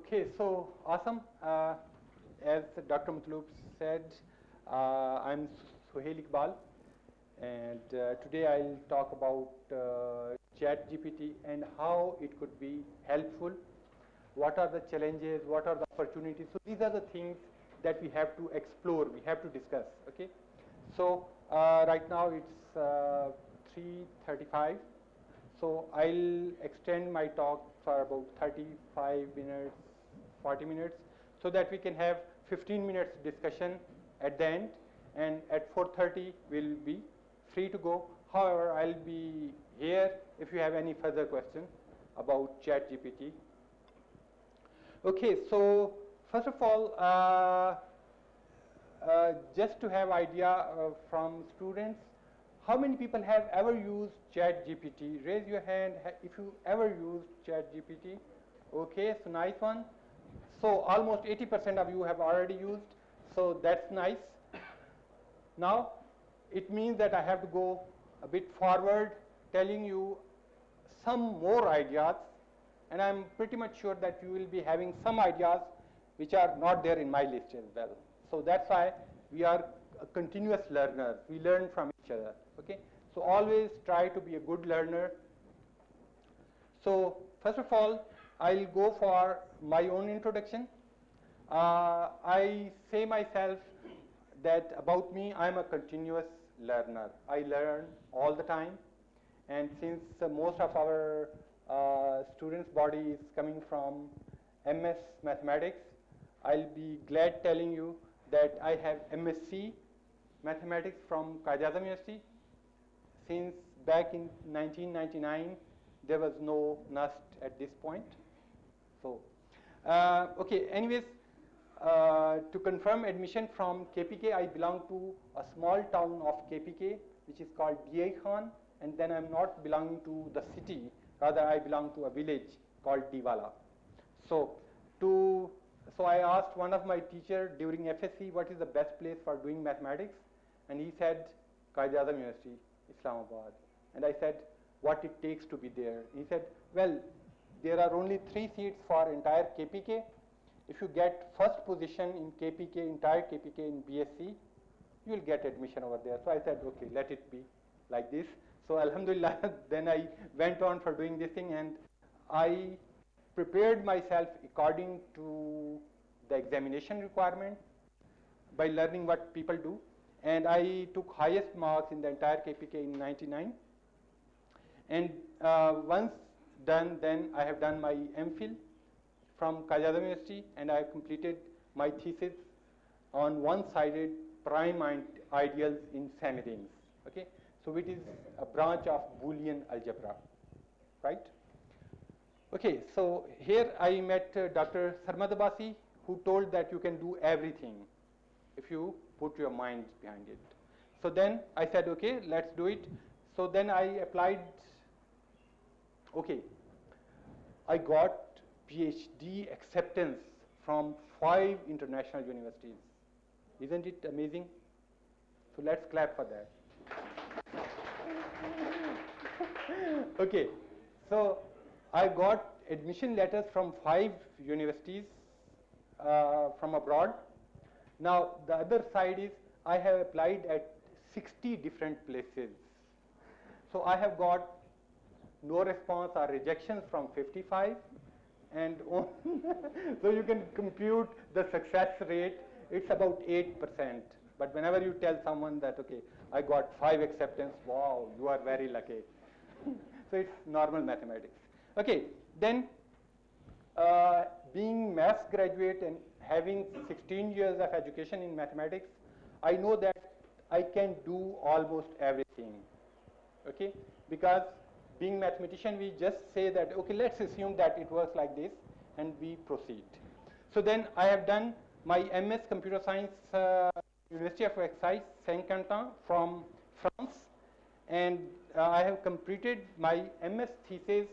Okay, so awesome. As Dr. Matloob said, I'm Suhail Iqbal, and today I'll talk about ChatGPT and how it could be helpful. What are the challenges? What are the opportunities? So these are the things that we have to explore. We have to discuss. Okay. So right now it's 3:35. So I'll extend my talk for about 35 minutes, 40 minutes, so that we can have 15 minutes discussion at the end, and at 4:30 we'll be free to go. However, I'll be here if you have any further questions about ChatGPT. Okay, so first of all, just to have idea from students, how many people have ever used ChatGPT? Raise your hand if you ever used ChatGPT. Okay, so nice one. So almost 80% of you have already used, so that's nice. Now, it means that I have to go a bit forward, telling you some more ideas, and I'm pretty much sure that you will be having some ideas which are not there in my list as well. So that's why we are a continuous learner. We learn from each other. Okay, so always try to be a good learner. So first of all, I'll go for my own introduction. I say myself that about me, I'm a continuous learner. I learn all the time, and since most of our students' body is coming from MS Mathematics, I'll be glad telling you that I have MSc Mathematics from Qaid-e-Azam University. Since back in 1999, there was no NUST at this point. So, okay, anyways, to confirm admission from KPK, I belong to a small town of KPK, which is called Di Khan, and then I'm not belonging to the city, rather I belong to a village called Diwala. So, I asked one of my teacher during FSC, what is the best place for doing mathematics? And he said, Qaid-e-Azam University, Islamabad. And I said, what it takes to be there? He said, well, there are only 3 seats for entire KPK. If you get first position in KPK, entire KPK in BSc, you will get admission over there. So I said, okay, let it be like this. So Alhamdulillah, then I went on for doing this thing, and I prepared myself according to the examination requirement by learning what people do. And I took highest marks in the entire KPK in 99. And once done, then I have done my MPhil from Qaid-e-Azam University, and I have completed my thesis on one-sided prime ideals in semirings. Okay, so it is a branch of Boolean algebra, right? Okay, so here I met Dr. Sarmad Abbasi, who told that you can do everything if you put your mind behind it. So then I said, okay, let's do it. So then I applied. Okay, I got PhD acceptance from 5 international universities. Isn't it amazing? So let's clap for that. Okay, so I got admission letters from 5 universities from abroad. Now the other side is I have applied at 60 different places. So I have got no response or rejections from 55, and so you can compute the success rate. It's about 8%. But whenever you tell someone that, okay, I got 5 acceptance, wow, you are very lucky. So it's normal mathematics. Okay, then being maths graduate and having 16 years of education in mathematics, I know that I can do almost everything. Okay, because being mathematician, we just say that, okay, let's assume that it works like this, and we proceed. So then I have done my MS Computer Science, University of Versailles, Saint-Quentin from France, and I have completed my MS thesis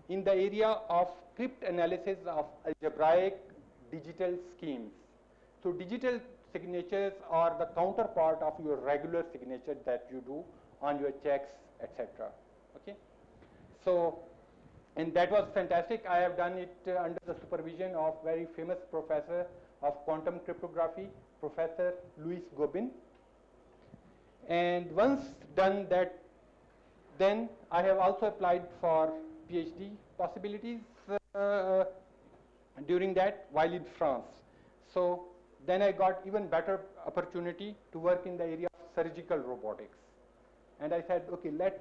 in the area of cryptanalysis of algebraic digital schemes. So digital signatures are the counterpart of your regular signature that you do on your checks, etc. Okay. So And that was fantastic. I have done it under the supervision of very famous professor of quantum cryptography, Professor Louis Gobin. And once done that, then I have also applied for PhD possibilities during that while in France. So then I got even better opportunity to work in the area of surgical robotics. And I said, okay, let's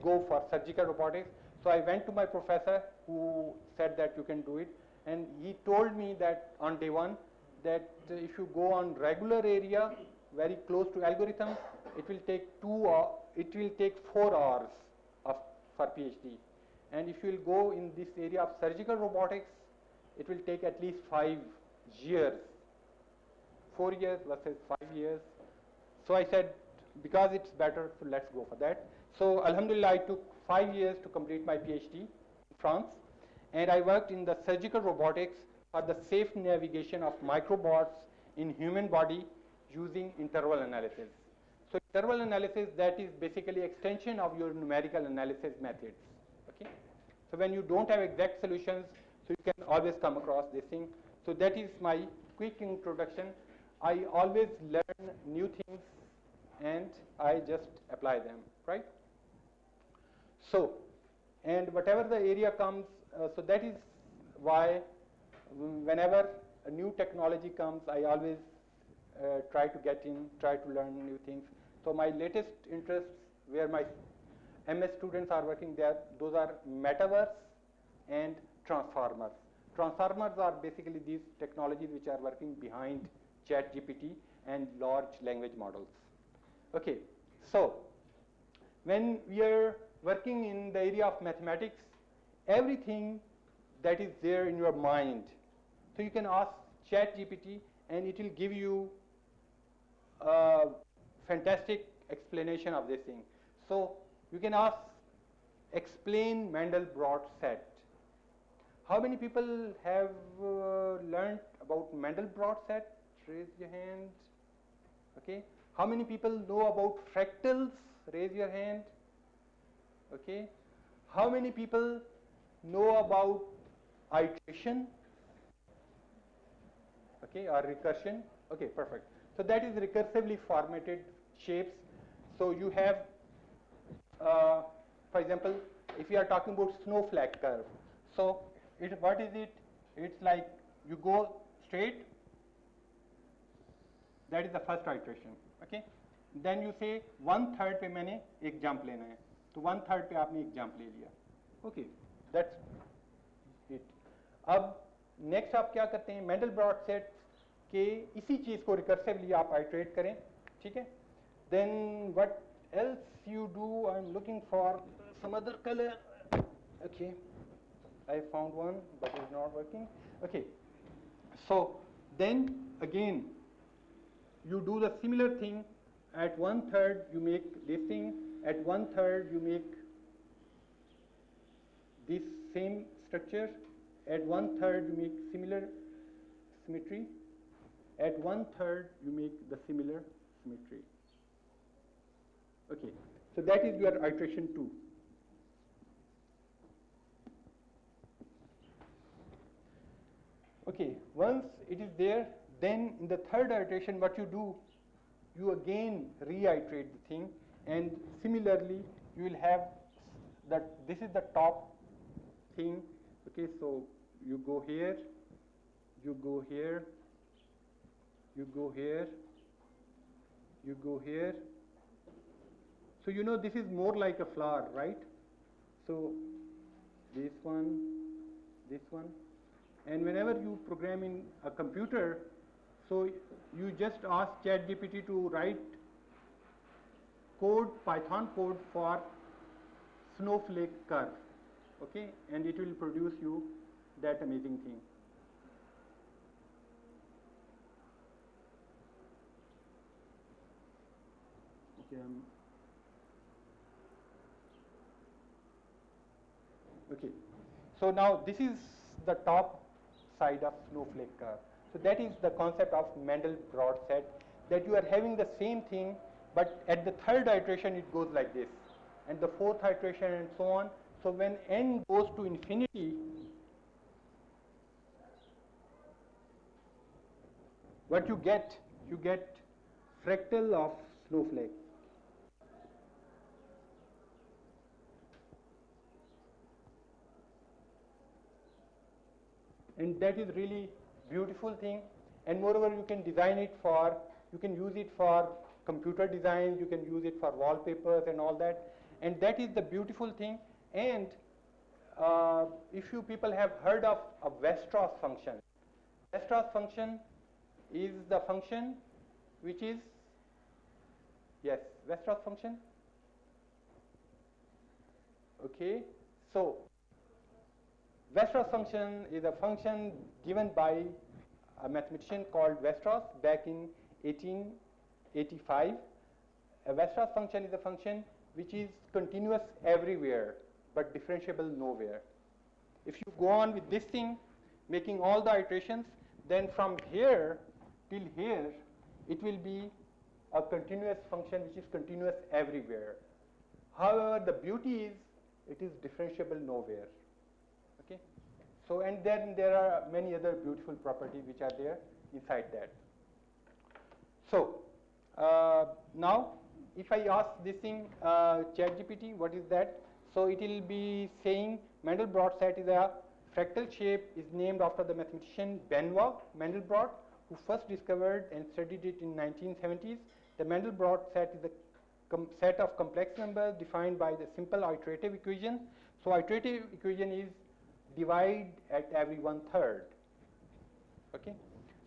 go for surgical robotics. So I went to my professor who said that you can do it. And he told me that on day one, that if you go on regular area, very close to algorithms, it will take 4 hours for PhD. And if you will go in this area of surgical robotics, it will take at least 5 years. 4 years versus 5 years. So I said, because it's better, so let's go for that. So Alhamdulillah, I took 5 years to complete my PhD in France, and I worked in the surgical robotics for the safe navigation of microbots in human body using interval analysis. So interval analysis, that is basically extension of your numerical analysis methods. Okay. So when you don't have exact solutions, so you can always come across this thing. So that is my quick introduction. I always learn new things and I just apply them, right? So, and whatever the area comes, so that is why whenever a new technology comes, I always try to get in, try to learn new things. So my latest interests, where my MS students are working there, those are metaverse and transformers. Transformers are basically these technologies which are working behind ChatGPT and large language models. Okay, so when we are working in the area of mathematics, everything that is there in your mind, so you can ask ChatGPT and it will give you a fantastic explanation of this thing. So you can ask, explain Mandelbrot set. How many people have learned about Mandelbrot set? Raise your hand. Okay. How many people know about fractals? Raise your hand. Okay. How many people know about iteration? Okay, or recursion? Okay, perfect. So that is recursively formatted shapes. So you have, for example, if you are talking about snowflake curve. So what is it? It's like you go straight. That is the first iteration. Okay. Then you say 1/3 पे मैंने एक jump लेना है. तो 1/3 पे आपने एक jump ले लिया. Okay. That's it. अब next आप क्या करते हैं? Mandelbrot set के इसी चीज को recursively आप iterate करें. ठीक है? Then what else you do? I'm looking for some other color. Okay. I found one, but it's not working. Okay. So then again, you do the similar thing. At 1/3 you make this thing. At 1/3 you make this same structure. At 1/3 you make similar symmetry. At 1/3 you make the similar symmetry. Okay, so that is your iteration 2. Okay, once it is there, then in the third iteration what you do, you again reiterate the thing, and similarly you will have that this is the top thing. Okay, so you go here, you go here, you go here, you go here. So you know this is more like a flower, right? So this one, and whenever you program in a computer, so you just ask ChatGPT to write code, Python code for snowflake curve, okay, and it will produce you that amazing thing. Okay. Okay. So now this is the top side of snowflake curve. So that is the concept of Mandelbrot set, that you are having the same thing, but at the third iteration it goes like this, and the fourth iteration and so on. So when n goes to infinity, what you get fractal of snowflake. And that is really beautiful thing. And moreover, you can design it for, you can use it for computer design, you can use it for wallpapers and all that. And that is the beautiful thing. And if you people have heard of a Weierstrass function, Weierstrass function is the function which is, yes, Weierstrass function. Okay, so Weierstrass function is a function given by a mathematician called Weierstrass back in 1885. A Weierstrass function is a function which is continuous everywhere but differentiable nowhere. If you go on with this thing, making all the iterations, then from here till here, it will be a continuous function which is continuous everywhere. However, the beauty is it is differentiable nowhere. Okay? So, and then there are many other beautiful properties which are there inside that. So, now if I ask this thing, ChatGPT, what is that? So it will be saying Mandelbrot set is a fractal shape, is named after the mathematician Benoit Mandelbrot, who first discovered and studied it in 1970s. The Mandelbrot set is a set of complex numbers defined by the simple iterative equation. So iterative equation is divide at every 1/3. Okay.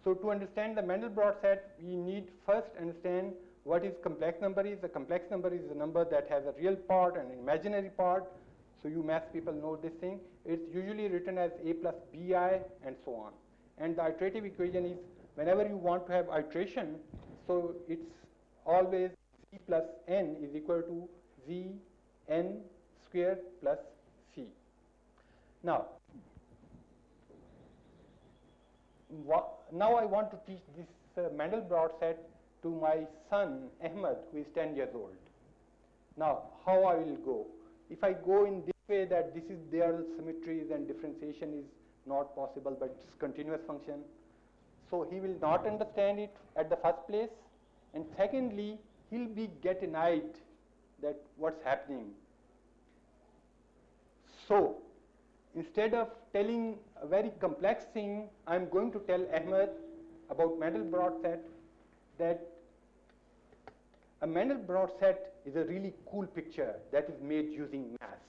So to understand the Mandelbrot set, we need first understand what is complex number is. A complex number is a number that has a real part and an imaginary part. So you math people know this thing. It's usually written as a plus bi and so on. And the iterative equation is whenever you want to have iteration, so it's always z plus n is equal to z n square plus c. Now, now I want to teach this Mandelbrot set to my son Ahmed, who is 10 years old. Now, how I will go? If I go in this way, that this is their symmetries and differentiation is not possible, but it's continuous function. So he will not understand it at the first place, and secondly, he'll be get annoyed that what's happening. So instead of telling a very complex thing, I'm going to tell Ahmed about Mandelbrot set, that a Mandelbrot set is a really cool picture that is made using math.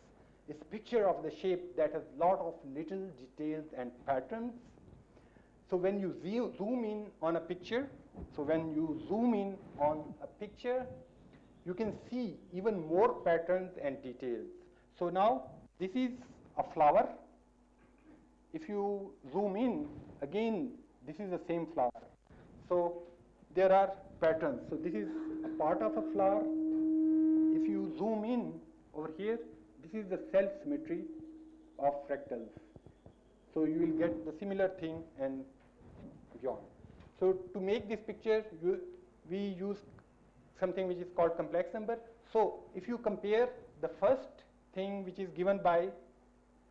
It's a picture of the shape that has a lot of little details and patterns. So when you zoom in on a picture, you can see even more patterns and details. So now this is a flower. If you zoom in, again, this is the same flower. So there are patterns. So this is a part of a flower. If you zoom in over here, this is the self-symmetry of fractals. So you will get the similar thing and beyond. So to make this picture, we use something which is called complex number. So if you compare the first thing which is given by,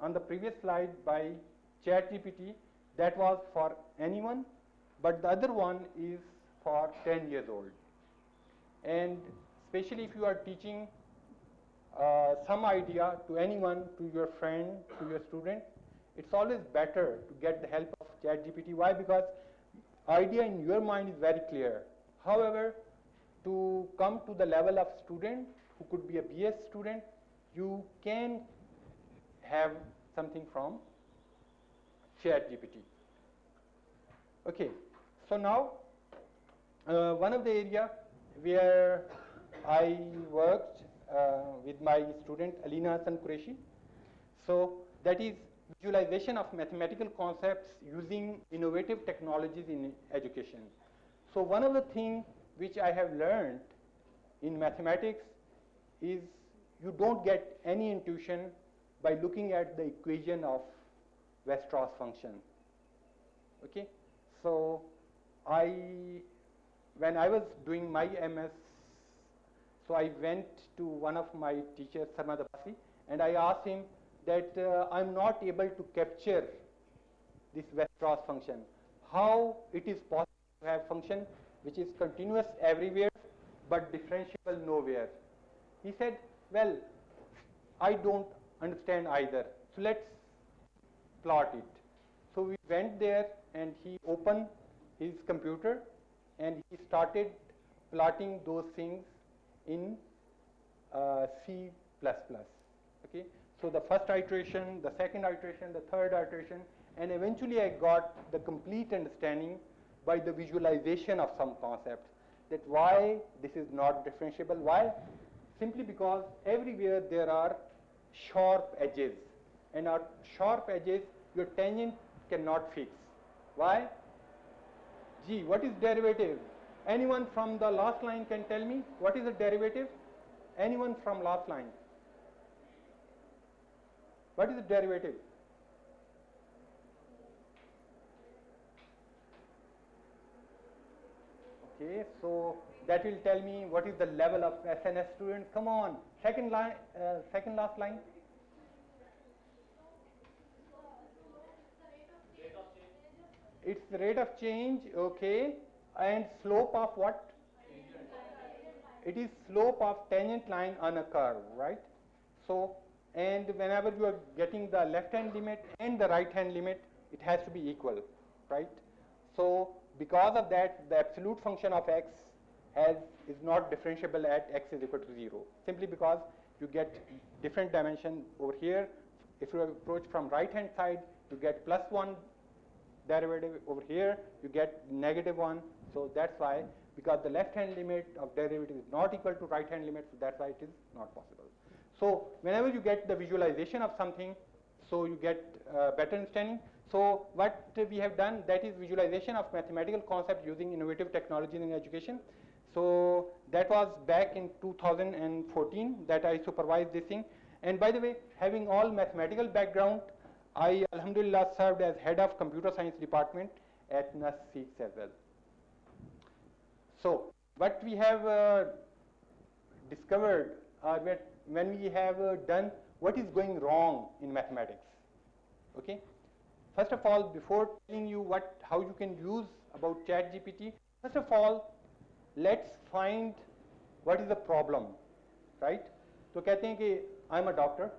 on the previous slide by ChatGPT, that was for anyone, but the other one is for 10 years old. And especially if you are teaching some idea to anyone, to your friend, to your student, it's always better to get the help of ChatGPT. Why? Because idea in your mind is very clear. However, to come to the level of student who could be a BS student, you can have something from ChatGPT. Okay, so now one of the area where I worked with my student Alina Hassan Qureshi, so that is visualization of mathematical concepts using innovative technologies in education. So one of the things which I have learned in mathematics is you don't get any intuition by looking at the equation of Weierstrass function. Okay, so when I was doing my MS, so I went to one of my teachers, Sarma Dabasi, and I asked him that I'm not able to capture this Weierstrass function. How it is possible to have function which is continuous everywhere but differentiable nowhere? He said, well, I don't understand either. So let's plot it. So we went there and he opened his computer and he started plotting those things in C++. Okay. So the first iteration, the second iteration, the third iteration, and eventually I got the complete understanding by the visualization of some concepts that why this is not differentiable. Why? Simply because everywhere there are sharp edges, and at sharp edges your tangent cannot fix. Why? Gee, what is derivative? Anyone from the last line can tell me what is a derivative? Anyone from last line? What is a derivative? Okay, so that will tell me what is the level of SNS students. Come on, second line, second last line. It's the rate of change, okay, and slope of what? It is slope of tangent line on a curve, right? So, and whenever you are getting the left hand limit and the right hand limit, it has to be equal, right? So, because of that, the absolute function of x is not differentiable at x is equal to 0, simply because you get different dimension over here. If you approach from right hand side, you get +1 derivative. Over here, you get -1. So that's why, because the left hand limit of derivative is not equal to right hand limit, so that's why it is not possible. So whenever you get the visualization of something, so you get better understanding. So what we have done, that is visualization of mathematical concepts using innovative technologies in education. So that was back in 2014 that I supervised this thing. And by the way, having all mathematical background, I alhamdulillah served as head of computer science department at NUS 6 as well. So what we have discovered when we have done what is going wrong in mathematics. Okay. First of all, before telling you how you can use about ChatGPT, first of all, let's find what is the problem, right? तो कहते हैं कि I'm a doctor,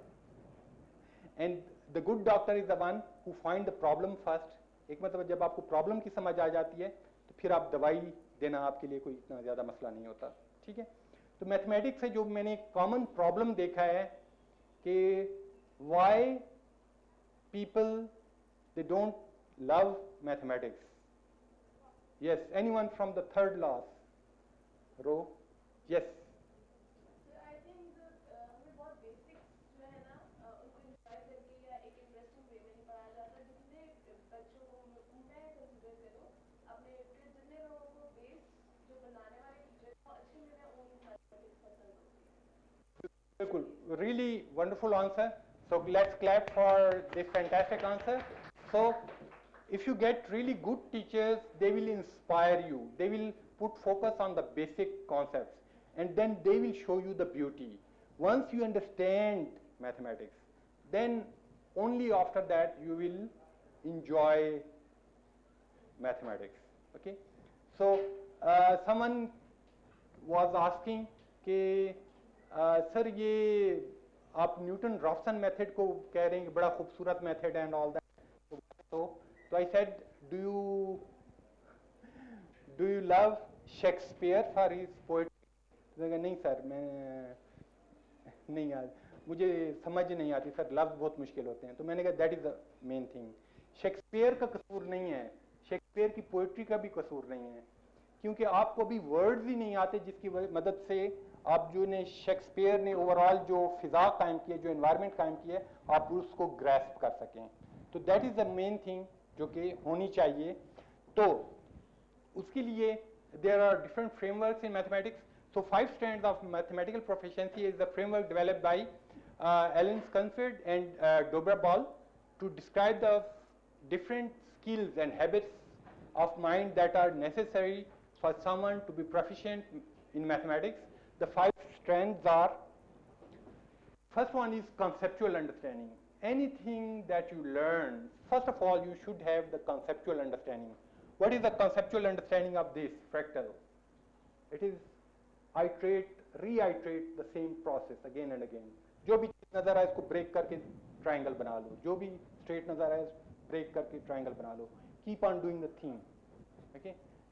and the good doctor is the one who find the problem first. एक मतलब जब आपको problem की समझ आ जाती है तो फिर आप दवाई देना आपके लिए कोई इतना ज़्यादा मसला नहीं होता, ठीक है? तो मैथमेटिक्स से जो मैंने कॉमन प्रॉब्लम देखा है कि why people they don't love mathematics. Yes, anyone from the third class row? Yes. I think हमें बहुत बेसिक्स जो है ना उनको इंस्पायर करके या एक इंटरेस्टिंग वे में नहीं पढ़ाया जाता, जितने बच्चों को मैं कंसीडर करूँ अपने जितने लोगों को बेस जो बनाने वाले टीचर को अच्छे मेरे ओन मैथमेटिक्स पसंद होती है. बिल्कुल, really wonderful answer. So let's clap for this fantastic answer. So if you get really good teachers, they will inspire you. They will put focus on the basic concepts, and then they will show you the beauty. Once you understand mathematics, then only after that you will enjoy mathematics. Okay. So someone was asking कि sir ये आप Newton रॉफसन method को कह रहे हैं कि बड़ा खूबसूरत मेथड है and all that. So I said, do you love Shakespeare for his poetry? नहीं सर, मैं नहीं यार, मुझे समझ नहीं आती सर, लफ्ज़ बहुत मुश्किल होते हैं. तो मैंने कहा that is the main thing. Shakespeare का कसूर नहीं है, शेक्सपियर की पोइट्री का भी कसूर नहीं है, क्योंकि आपको भी वर्ड्स ही नहीं आते जिसकी मदद से आप जो ने शेक्सपियर ने ओवरऑल जो फिजा कायम की है, जो एनवायरनमेंट कायम की है, आप उसको ग्रैस्प कर सकें. तो that is the main thing जो कि होनी चाहिए. तो उसके लिए there are different frameworks in mathematics. So 5 strands of mathematical proficiency is the framework developed by Alan Scunford and Dobra Ball to describe the different skills and habits of mind that are necessary for someone to be proficient in mathematics. The 5 strands are, first one is conceptual understanding. anything that you learn, first of all, you should have the conceptual understanding. What is the conceptual understanding of this fractal? It is iterate, reiterate the same process again and again. जो भी चीज नजर आए इसको break करके triangle बना लो, जो भी स्ट्रेट नजर आए ब्रेक करके ट्रायंगल बना लो. Keep on doing the thing. Okay,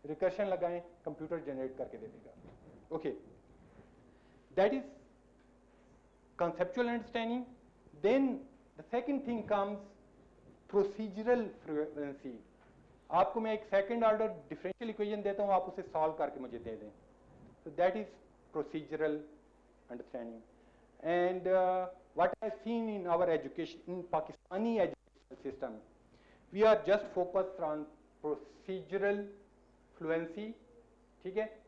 recursion लगाएं, कंप्यूटर जनरेट करके दे देगा. Okay, that is conceptual understanding. Then the second thing comes procedural fluency. आपको मैं एक सेकंड ऑर्डर डिफरेंशियल इक्वेशन देता हूँ, आप उसे सॉल्व करके मुझे दे दें. So that is procedural understanding. And what I've seen in our education, in Pakistani education system, we are just focused on procedural fluency. ठीक है,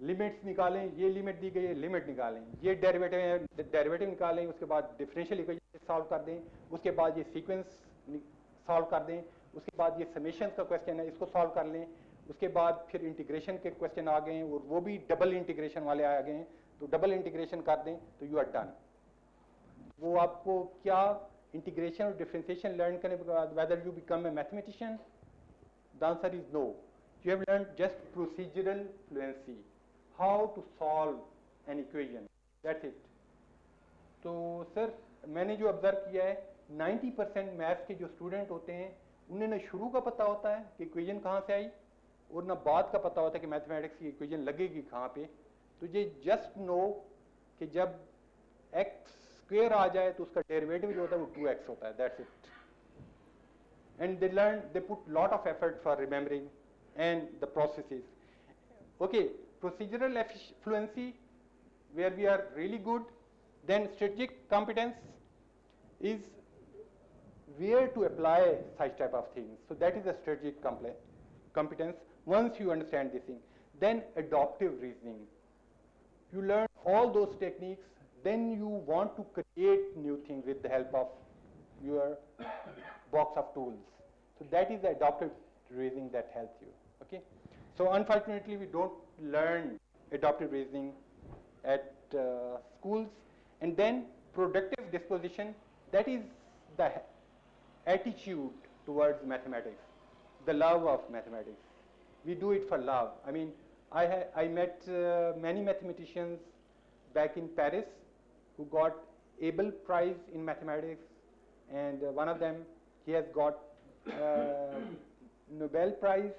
लिमिट्स निकालें, ये लिमिट दी गई है, लिमिट निकालें, ये डेरिवेटिव है, डेरिवेटिव निकालें, उसके बाद डिफरेंशियल इक्वेशन सॉल्व कर दें, उसके बाद ये सीक्वेंस सॉल्व कर दें, उसके बाद ये समेशन का क्वेश्चन है, इसको सॉल्व कर लें, उसके बाद फिर इंटीग्रेशन के क्वेश्चन आ गए हैं और वो भी डबल इंटीग्रेशन वाले आ गए हैं, तो डबल इंटीग्रेशन कर दें तो यू आर डन. वो आपको क्या इंटीग्रेशन और डिफरेंशिएशन लर्न करने के बाद whether you become a mathematician, the answer is no. You have learn just procedural fluency, how to solve an equation, that's it. तो सर मैंने जो ऑब्जर्व किया है 90% मैथ्स के जो स्टूडेंट होते हैं उन्हें न शुरू का पता होता है कि इक्वेशन कहाँ से आई और न बाद का पता होता है कि मैथमेटिक्स की इक्वेशन लगेगी कहाँ पे. तो ये जस्ट नो कि जब एक्स स्क्वेयर आ जाए तो उसका डेरिवेटिव जो होता है वो 2x होता है, that's it. And they learn, they put lot of effort for remembering and the processes. Okay, procedural fluency where we are really good. Then strategic competence is where to apply such type of things. So that is a strategic competence once you understand this thing. Then adaptive reasoning. You learn all those techniques, then you want to create new things with the help of your box of tools. So that is the adaptive reasoning that helps you. Okay. So unfortunately we don't learn adaptive reasoning at schools. And then productive disposition, that is the attitude towards mathematics, the love of mathematics. We do it for love. I mean, I met many mathematicians back in Paris who got Abel Prize in mathematics, and one of them, he has got Nobel Prize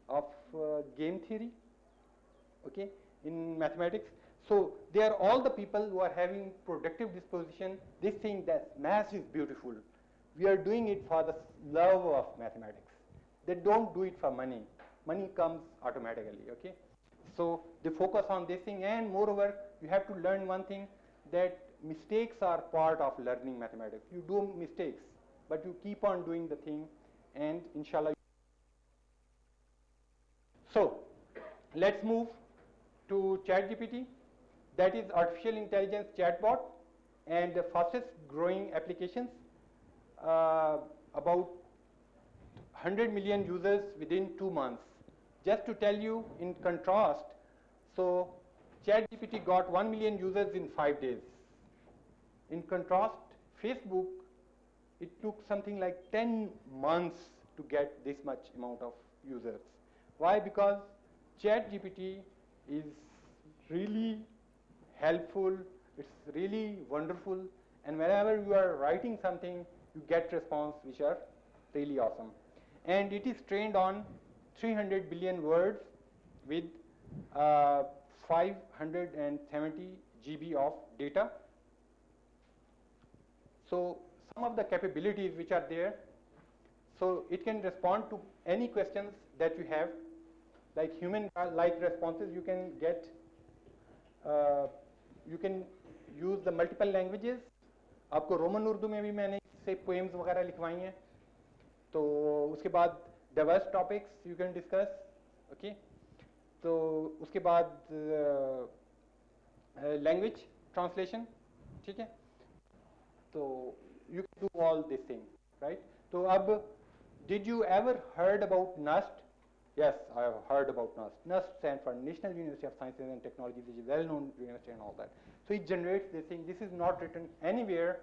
of game theory, okay, in mathematics. So they are all the people who are having productive disposition. They think that math is beautiful. We are doing it for the love of mathematics. They don't do it for money. Money comes automatically, okay. So they focus on this thing, and moreover, you have to learn one thing, that mistakes are part of learning mathematics. You do mistakes, but you keep on doing the thing, and inshallah. So let's move to ChatGPT. That is artificial intelligence chatbot, and the fastest growing applications, about 100 million users within 2 months. Just to tell you in contrast, so ChatGPT got 1 million users in 5 days. In contrast, Facebook, it took something like 10 months to get this much amount of users. Why? Because ChatGPT is really helpful, it's really wonderful, and whenever you are writing something, you get response which are really awesome. And it is trained on 300 billion words with 570 GB of data. So some of the capabilities which are there, so it can respond to any questions that you have, like human-like responses you can get. You can use the multiple languages. आपको Roman Urdu में भी मैंने इससे poems वगैरह लिखवाई हैं. तो उसके बाद diverse topics you can discuss, okay. तो उसके बाद language translation, ठीक है. तो you can do all these things, right. तो अब did you ever heard about NUST? Yes, I have heard about NUST. NUST stands for National University of Sciences and Technology, which is well-known university and all that. So it generates this thing. This is not written anywhere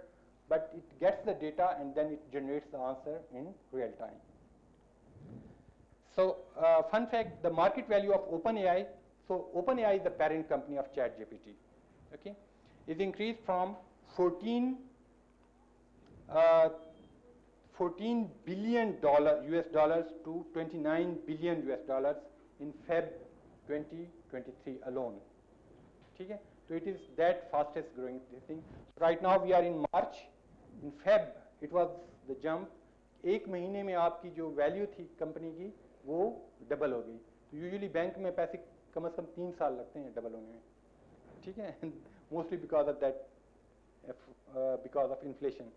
but it gets the data and then it generates the answer in real time. So, fun fact, the market value of OpenAI, so OpenAI is the parent company of ChatGPT, okay, is increased from 14 billion US dollars to 29 billion US dollars in Feb 2023 alone. Okay? So it is that fastest growing thing. Right now we are in March. In Feb it was the jump. एक महीने में आपकी जो value थी company की वो double हो गई. तो यूजुअली बैंक में पैसे कम से कम 3 साल लगते हैं डबल होने में, ठीक है, mostly because of that, because of inflation.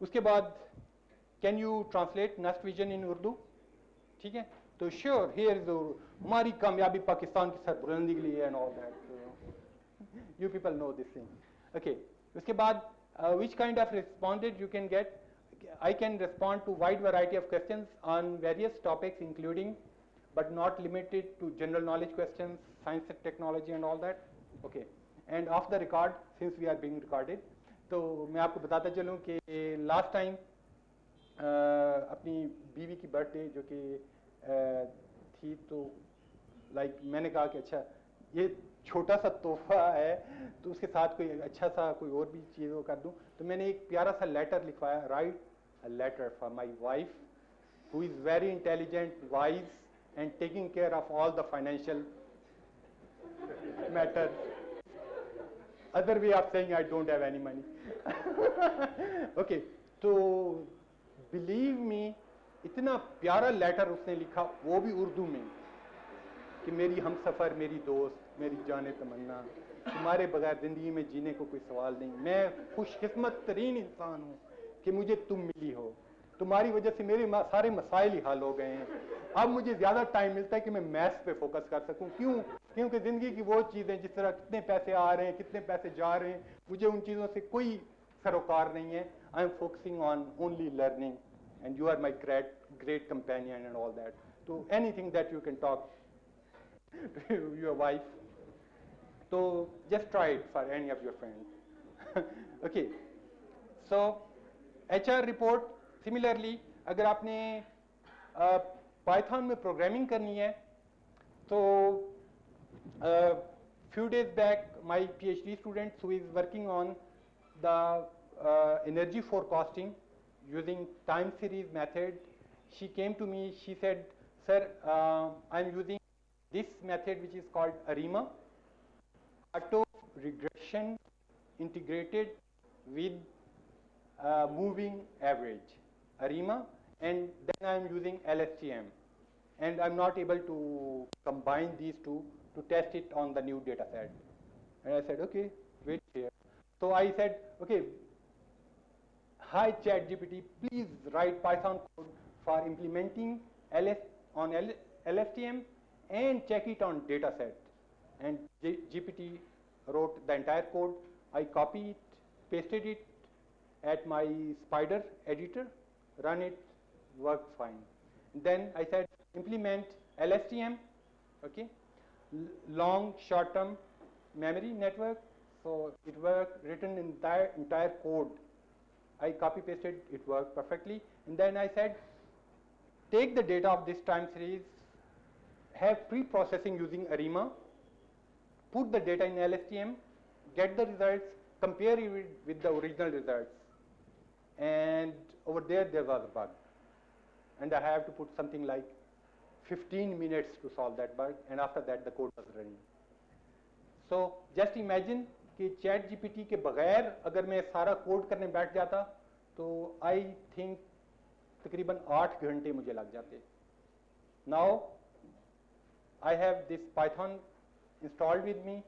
उसके बाद can you translate next vision in Urdu, ठीक है, तो श्योर हियर इज हमारी कामयाबी पाकिस्तान की सरबुलंदी के लिए and all that, you people no this thing. Okay, उसके बाद which kind of responded you can get. I can respond to wide variety of questions on various topics, including but not limited to general knowledge questions, science and technology and all that. Okay, and off the record, since we are being recorded, तो मैं आपको बताता चलूँ कि last time अपनी बीवी की birthday जो कि थी, तो लाइक मैंने कहा कि अच्छा ये छोटा सा तोहफा है तो उसके साथ कोई अच्छा सा कोई और भी चीज़ वो कर दूं. तो मैंने एक प्यारा सा लेटर लिखवाया, write a letter for my wife who is very intelligent, wise and taking care of all the financial matter. Other way of saying I don't have any money. Okay, तो बिलीव मी, इतना प्यारा letter उसने लिखा, वो भी उर्दू में, कि मेरी हमसफ़र, मेरी दोस्त, मेरी जाने तमन्ना, तुम्हारे बगैर ज़िंदगी में जीने को कोई सवाल नहीं. मैं खुशकिस्मत तरीन इंसान हूँ कि मुझे तुम मिली हो. तुम्हारी वजह से मेरे सारे मसाइल ही हल हो गए हैं. अब मुझे ज़्यादा टाइम मिलता है कि मैं मैथ्स पे फोकस कर सकूं. क्यों? क्योंकि ज़िंदगी की वो चीज़ें, जिस तरह कितने पैसे आ रहे हैं, कितने पैसे जा रहे हैं, मुझे उन चीज़ों से कोई सरोकार नहीं है. I am focusing on only learning and you are my great companion and all that. तो anything that you can talk to your wife, so just try it for any of your friends. Okay, so HR report similarly, अगर आपने Python में programming करनी है तो few days back my PhD student who is working on the energy forecasting using time series method, she came to me, she said, sir, I'm using this method which is called ARIMA, auto regression integrated with moving average, ARIMA, and then I am using LSTM, and I'm not able to combine these two to test it on the new data set. And I said, okay, wait here. So I said, okay, hi ChatGPT, please write Python code for implementing LSTM and check it on data set. And GPT wrote the entire code. I copied it, pasted it at my Spider editor, run it, worked fine. Then I said implement LSTM, okay, long short-term memory network. So it worked, written entire code. I copy pasted, it worked perfectly. And then I said take the data of this time series, have pre-processing using ARIMA, put the data in LSTM, get the results, compare it with the original results. And over there was a bug. And I have to put something like 15 minutes to solve that bug, and after that the code was running. So just imagine कि ChatGPT के बगैर अगर मैं सारा code करने बैठ जाता तो I think तकरीबन 8 घंटे मुझे लग जाते. Now I have this Python installed with me,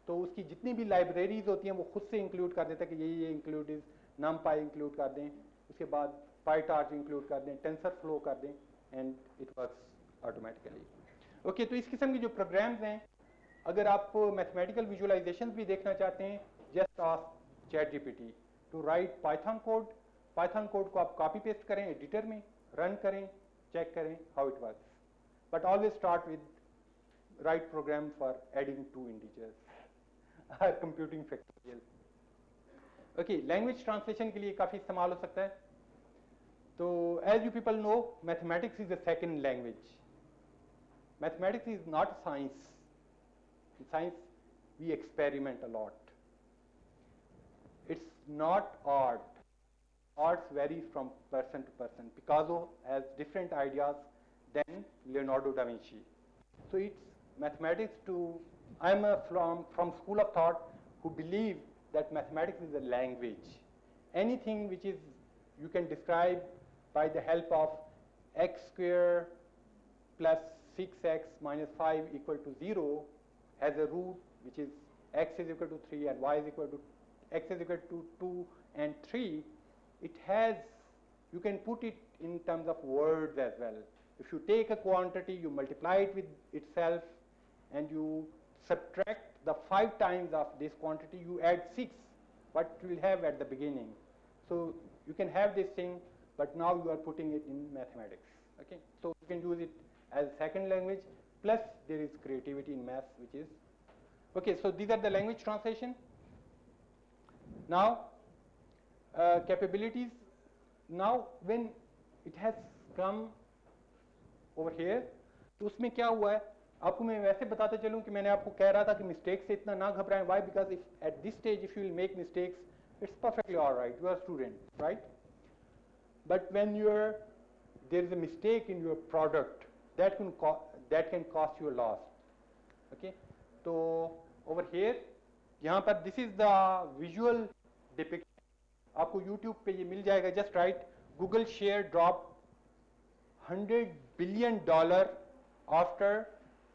तो उसकी जितनी भी लाइब्रेरीज होती हैं वो खुद से इंक्लूड कर देता है कि ये इंक्लूड इज numpy इंक्लूड कर दें, उसके बाद PyTorch इंक्लूड कर दें, TensorFlow कर दें, and it works automatically. Okay, तो इस किस्म के जो प्रोग्राम्स हैं, अगर आप मैथमेटिकल विजुअलाइजेशंस भी देखना चाहते हैं, just ask ChatGPT to write Python code. Python code को आप कॉपी पेस्ट करें एडिटर में, रन करें, चेक करें how it works. But always start with write program for adding two integers or computing factorial. Okay, language translation के लिए काफ़ी इस्तेमाल हो सकता है. तो as you people know, mathematics is the second language. Mathematics is not science. In science, we experiment a lot. It's not art. Arts vary from person to person. Picasso has different ideas than Leonardo da Vinci. So it's mathematics to, I'm from school of thought who believe that mathematics is a language. Anything which is, you can describe by the help of x square plus 6x minus 5 equal to 0 has a root which is x is equal to 3 and y is equal to, x is equal to 2 and 3. It has, you can put it in terms of words as well. If you take a quantity, you multiply it with itself and you subtract the 5 times of this quantity, you add 6, what you will have at the beginning. So you can have this thing, but now you are putting it in mathematics. Okay, so you can use it as second language, plus there is creativity in math, which is okay. So these are the language translation. Now capabilities. Now when it has come over here, तो उसमें क्या हुआ है, आपको मैं वैसे बताते चलूं कि मैंने आपको कह रहा था कि मिस्टेक से इतना ना घबराएं. Why? Because if at this stage if you will make mistakes, it's perfectly all right. You are a student, right? But when there is a mistake in your product, that can cost you a loss. Okay, so over here, यहाँ पर this is the visual depiction. आपको YouTube पे ये मिल जाएगा. Just write Google share drop $100 billion after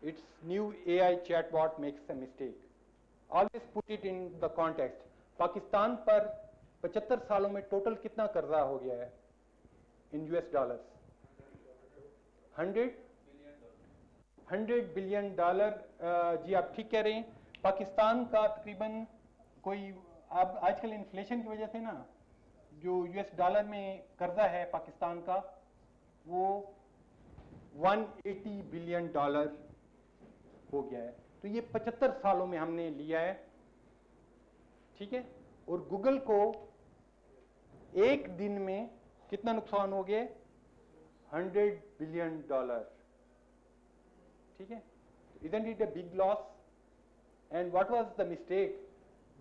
its new AI chatbot makes a mistake. Always put it in the context. Pakistan पर 75 सालों में total कितना कर्जा हो गया है in US dollars? 100 billion dollar. जी आप ठीक कह रहे हैं. पाकिस्तान का तकरीबन कोई, अब आजकल इन्फ्लेशन की वजह से ना जो यूएस डॉलर में कर्जा है पाकिस्तान का, वो 180 बिलियन डॉलर हो गया है. तो ये 75 सालों में हमने लिया है. ठीक है. और गूगल को एक दिन में कितना नुकसान हो गया? 100 बिलियन डॉलर. ठीक है. Isn't it a big loss? And what was the mistake?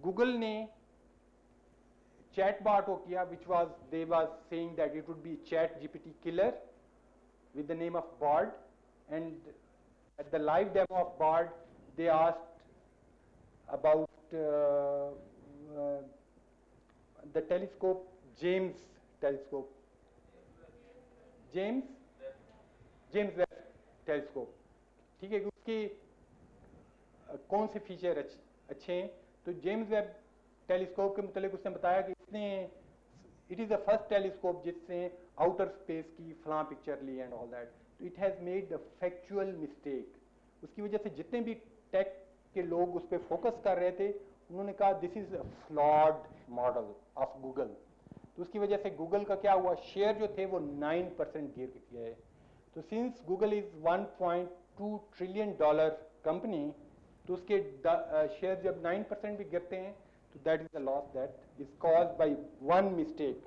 Google ने chatbot को किया, which was, they was saying that it would be ChatGPT killer with the name of Bard, and at the live demo of Bard they asked about the telescope, James telescope, James Webb telescope. ठीक है कि उसकी कौन से feature अच्छे हैं. तो James Webb telescope के मुतालिक उसने बताया कि इसने, it is the first telescope जिसने आउटर स्पेस की फलां पिक्चर ली एंड ऑल दैट. तो it has made the factual mistake. उसकी वजह से जितने भी टेक के लोग उस पर फोकस कर रहे थे, उन्होंने कहा this is a flawed model of Google. तो उसकी वजह से गूगल का क्या हुआ, शेयर जो थे वो 9% गिर गए. तो since Google is 1.2 trillion dollar company, तो उसके शेयर जब 9% भी गिरते हैं, तो that is the loss that is caused by one mistake.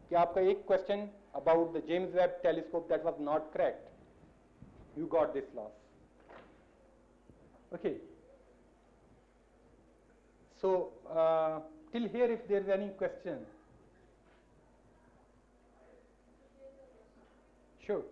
कि आपका एक question about the James Webb telescope that was not correct, you got this loss. Okay, so till here if there is any question. Sure.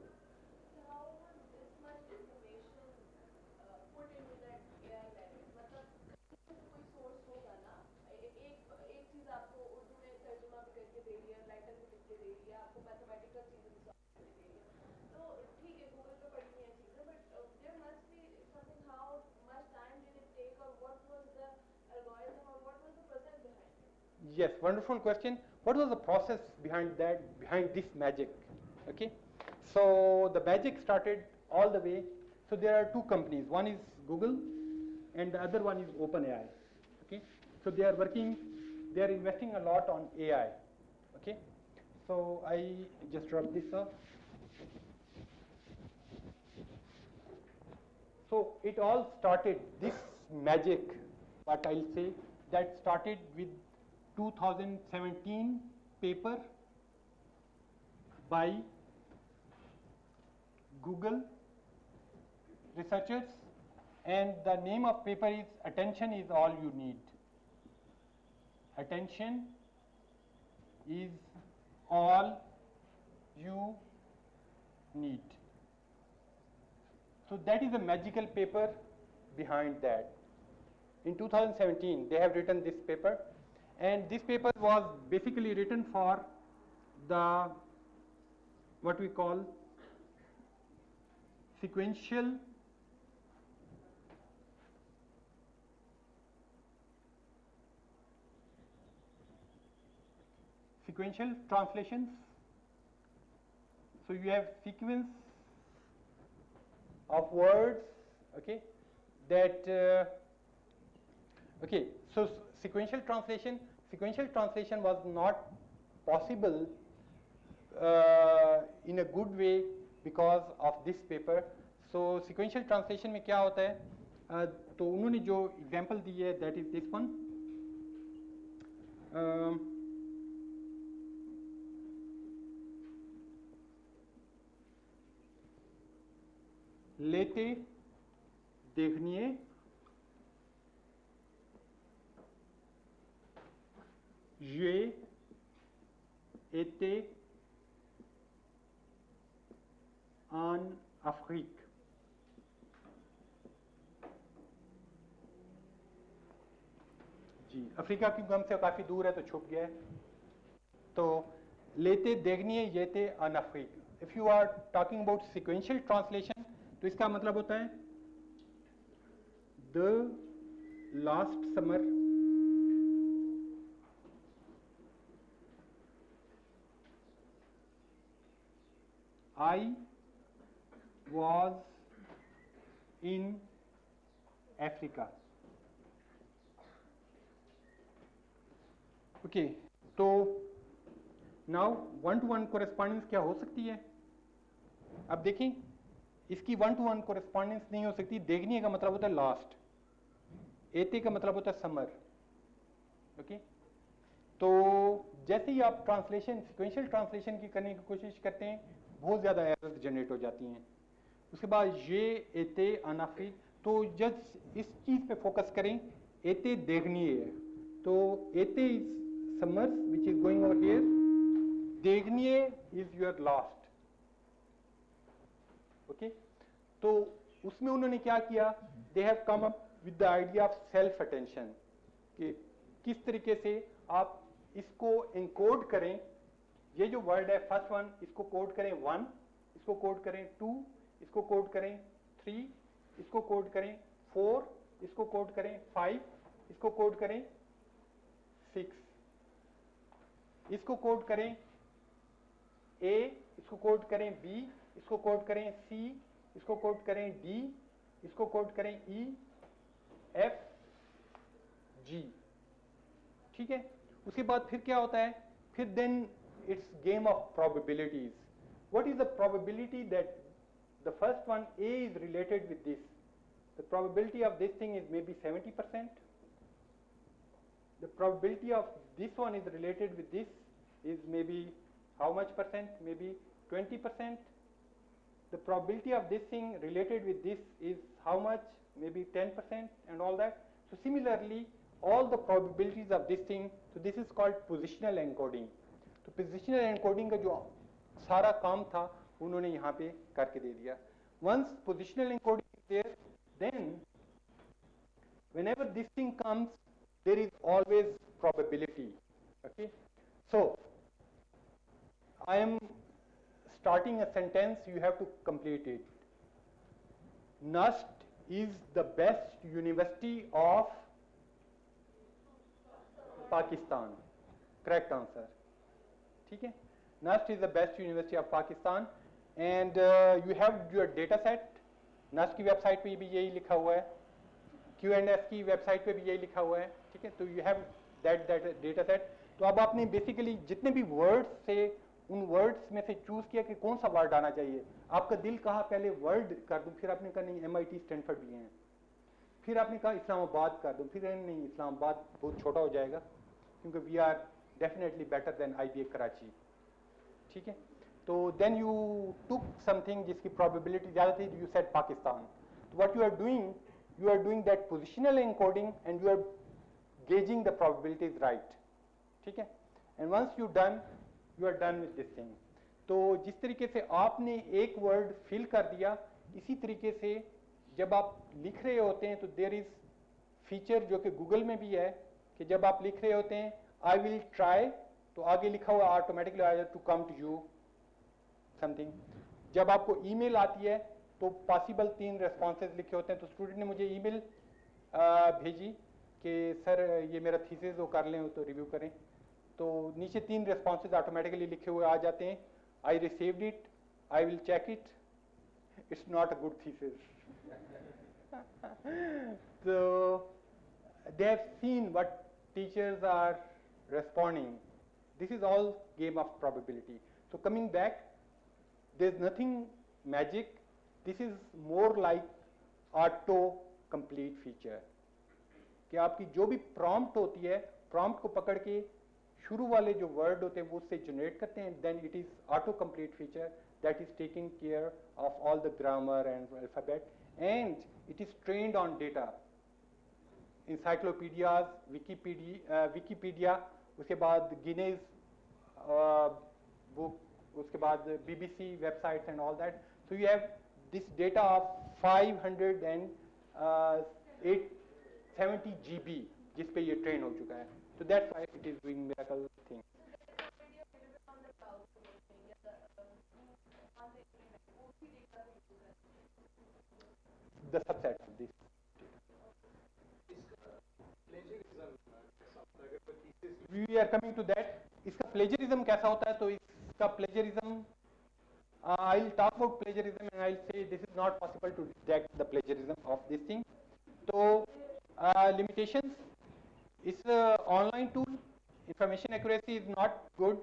Yes, wonderful question. What was the process behind that, behind this magic? Okay, so the magic started all the way. So there are two companies. One is Google, and the other one is OpenAI. Okay, so they are working. They are investing a lot on AI. Okay, so I just drop this off. So it all started, this magic, what I'll say, that started with 2017 paper by Google researchers, and the name of paper is Attention is All You Need. Attention is all you need. So that is a magical paper behind that. In 2017 they have written this paper, and this paper was basically written for the what we call sequential translations. So you have sequence of words, okay, that okay, so sequential translation was not possible in a good way because of this paper. So sequential translation में क्या होता है, तो उन्होंने जो example दी है that is this one. लेते देखनिए ये étaient en Afrique. जी, अफ्रीका की गम से काफी दूर है तो छुप गया है. तो लेते देखनिए ये थे अन अफ्रीक. If you are talking about sequential translation तो इसका मतलब होता है the last summer I was in Africa. Okay, तो now one to one correspondence क्या हो सकती है? अब देखें, इसकी वन टू वन कोरेस्पॉन्डेंस नहीं हो सकती. देखने का मतलब होता है लास्ट, एते का मतलब होता है समर. ओके, तो जैसे ही आप ट्रांसलेशन सिक्वेंशियल ट्रांसलेशन की करने की कोशिश करते हैं बहुत ज़्यादा एरर्स जनरेट हो जाती हैं. उसके बाद ये एते अनाफी, तो जब इस चीज़ पे फोकस करें, एते देखनी है, तो एते is summer which is going over here, देखनी इज योर लास्ट. ओके, तो उसमें उन्होंने क्या किया, they have come up with the idea of self attention, कि किस तरीके से आप इसको एनकोड करें. ये जो वर्ड है फर्स्ट वन, इसको कोड करें 1, इसको कोड करें 2, इसको कोड करें 3, इसको कोड करें 4, इसको कोड करें 5, इसको कोड करें 6, इसको कोड करें A, इसको कोड करें B, इसको कोड करें C, इसको कोड करें D, इसको कोड करें E, F, G. ठीक है, उसके बाद फिर क्या होता है, फिर then it's game of probabilities. What is the probability that the first one A is related with this? The probability of this thing is maybe 70%. The probability of this one is related with this is maybe how much percent? Maybe 20%. The probability of this thing related with this is how much? Maybe 10% and all that. So similarly, all the probabilities of this thing, so this is called positional encoding. तो positional encoding का जो सारा काम था उन्होंने यहाँ पे करके दे दिया. Once positional encoding is there, then whenever this thing comes there is always probability. Okay, so I am starting a sentence, you have to complete it. NUST is the best university of Pakistan. Correct answer. ठीक है, NUST is the best university of Pakistan, and you have your data set. NUST की website पे भी यही लिखा हुआ है, Q&S की वेबसाइट पे भी यही लिखा हुआ है. ठीक है, तो you have that data set. तो अब आपने बेसिकली जितने भी वर्ड्स थे उन वर्ड्स में से चूज किया कि कौन सा वर्ड आना चाहिए. आपका दिल कहा पहले वर्ल्ड कर दूं, फिर आपने कहा नहीं MIT स्टैनफोर्ड भी हैं, फिर आपने कहा इस्लामाबाद कर दूं, फिर नहीं इस्लामाबाद बहुत छोटा हो जाएगा, क्योंकि we are definitely better than IBA Karachi, ठीक है। तो देन यू टुक समथिंग जिसकी प्रोबेबिलिटी ज़्यादा थी, यू सेड पाकिस्तान। तो what you are doing that positional encoding and you are gauging the probabilities right, ठीक है। And once you are done with this thing. तो जिस तरीके से आपने एक वर्ड फिल कर दिया, इसी तरीके से जब आप लिख रहे होते हैं तो देयर इज फीचर जो कि गूगल में भी है कि जब आप लिख रहे होते हैं आई विल ट्राई, तो आगे लिखा हुआ ऑटोमेटिकली आ जाए to come to you something. जब आपको ईमेल आती है तो पॉसिबल 3 रेस्पॉन्सेज लिखे होते हैं। तो स्टूडेंट ने मुझे ईमेल भेजी कि सर ये मेरा थीसिस वो कर लें तो रिव्यू करें, तो नीचे 3 रेस्पॉन्सेज ऑटोमेटिकली लिखे हुए आ जाते हैं। I received it, I will check it, it's not a good thesis. So they have seen what teachers are responding. This is all game of probability. So coming back, there's nothing magic. This is more like auto complete feature कि आपकी जो भी prompt होती है, prompt को पकड़ के शुरू वाले जो वर्ड होते हैं वो उससे जनरेट करते हैं, then it is autocomplete feature that is taking care of all the grammar and alphabet, and it is trained on data, encyclopedias, Wikipedia, उसके बाद गिनेज बुक, उसके बाद BBC websites and all that. So you have this data of 570 GB जिस पे ये train हो चुका है. So that's why it is doing miracle thing. The subset of this. We are coming to that. इसका plagiarism कैसा होता है? तो इसका plagiarism, I'll talk about plagiarism and I'll say this is not possible to detect the plagiarism of this thing. So limitations. It's an online tool. Information accuracy is not good.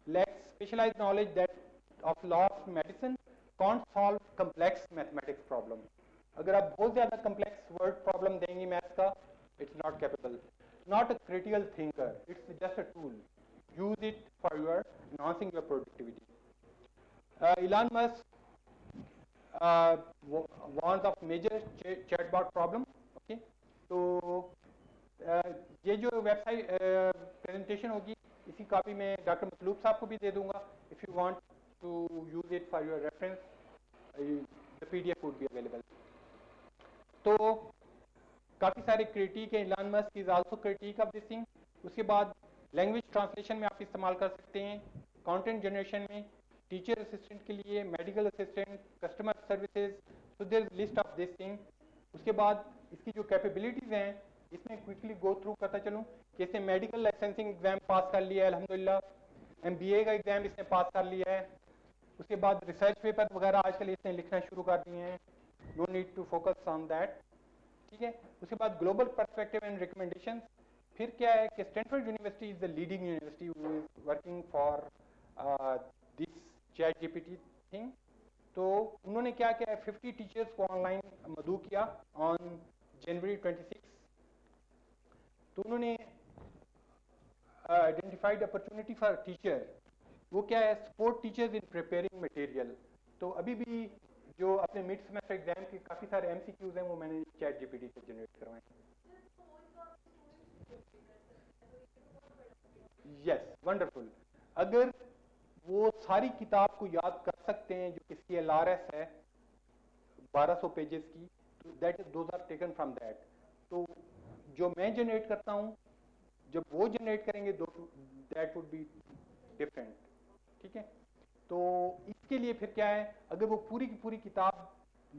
Lacks specialized knowledge that of law of medicine. Can't solve complex mathematics problem. अगर आप बहुत ज़्यादा complex word problem देंगे maths का, it's not capable. Not a critical thinker. It's just a tool. Use it for your enhancing your productivity. Elon Musk warns of major chatbot problem. Okay, so ये जो website presentation होगी इसी copy में doctor मतलूब साहब को भी दे दूंगा. If you want to use it for your reference, the PDF would be available. तो काफ़ी सारे क्रिटिक है. Elon Musk is also critic of this thing. उसके बाद लैंग्वेज ट्रांसलेशन में आप इस्तेमाल कर सकते हैं, कंटेंट जनरेशन में, टीचर असिस्टेंट के लिए, medical assistant, customer services. So there is list of this thing. उसके बाद इसकी जो कैपेबिलिटीज़ हैं इसमें क्विकली गो थ्रू करता चलूँ. जैसे मेडिकल लाइसेंसिंग एग्जाम पास कर लिया है अल्हम्दुलिल्लाह, MBA का एग्जाम इसने पास कर लिया है. उसके बाद रिसर्च पेपर वगैरह आजकल इसने लिखना शुरू कर दिए हैं. No need to focus on that. ठीक है. उसके बाद ग्लोबल पर्सपेक्टिव एंड रिकमेंडेशन. फिर क्या है कि Stanford university is the leading university who is working for this ChatGPT thing. तो उन्होंने क्या किया, 50 टीचर्स को ऑनलाइन मदऊ किया ऑन January 26. तो उन्होंने आइडेंटिफाइड अपॉर्चुनिटी फॉर टीचर. वो क्या है, support teachers in preparing material. तो अभी भी जो अपने मिड सेमेस्टर एग्जाम के काफ़ी सारे MCQs हैं वो मैंने ChatGPT से जनरेट करवाए. Yes, wonderful. अगर वो सारी किताब को याद कर सकते हैं जो किसकी LRS है 1200 पेजेस की, तो that is those are taken from that. तो जो मैं जनरेट करता हूँ जब वो जनरेट करेंगे दैट वुड बी डिफरेंट. ठीक है. तो इसके लिए फिर क्या है, अगर वो पूरी की पूरी किताब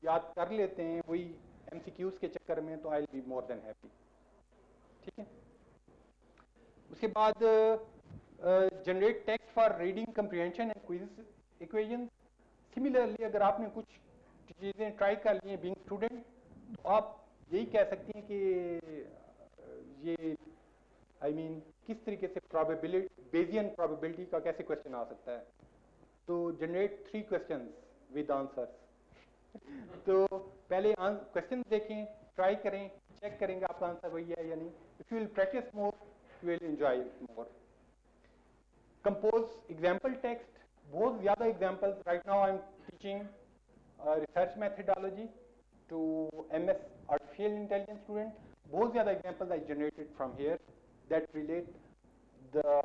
याद कर लेते हैं वही MCQs के चक्कर में, तो I will be more than happy. ठीक है. उसके बाद generate text for reading comprehension and quiz equation. Similarly अगर आपने कुछ चीज़ें ट्राई कर ली हैं बीइंग स्टूडेंट, तो आप यही कह सकते हैं कि ये किस तरीके से प्रोबेबिलिटी, बेजियन प्रोबेबिलिटी का कैसे क्वेश्चन आ सकता है. तो जनरेट 3 क्वेश्चंस विद आंसर्स. तो पहले क्वेश्चन देखें, ट्राई करें, चेक करेंगे आपका आंसर वही है या नहीं. If you will practice more you will enjoy it more. Compose example text, बहुत ज़्यादा examples. Right now I'm teaching research methodology to MS artificial intelligence student. बहुत ज़्यादा examples I generated from here that relate the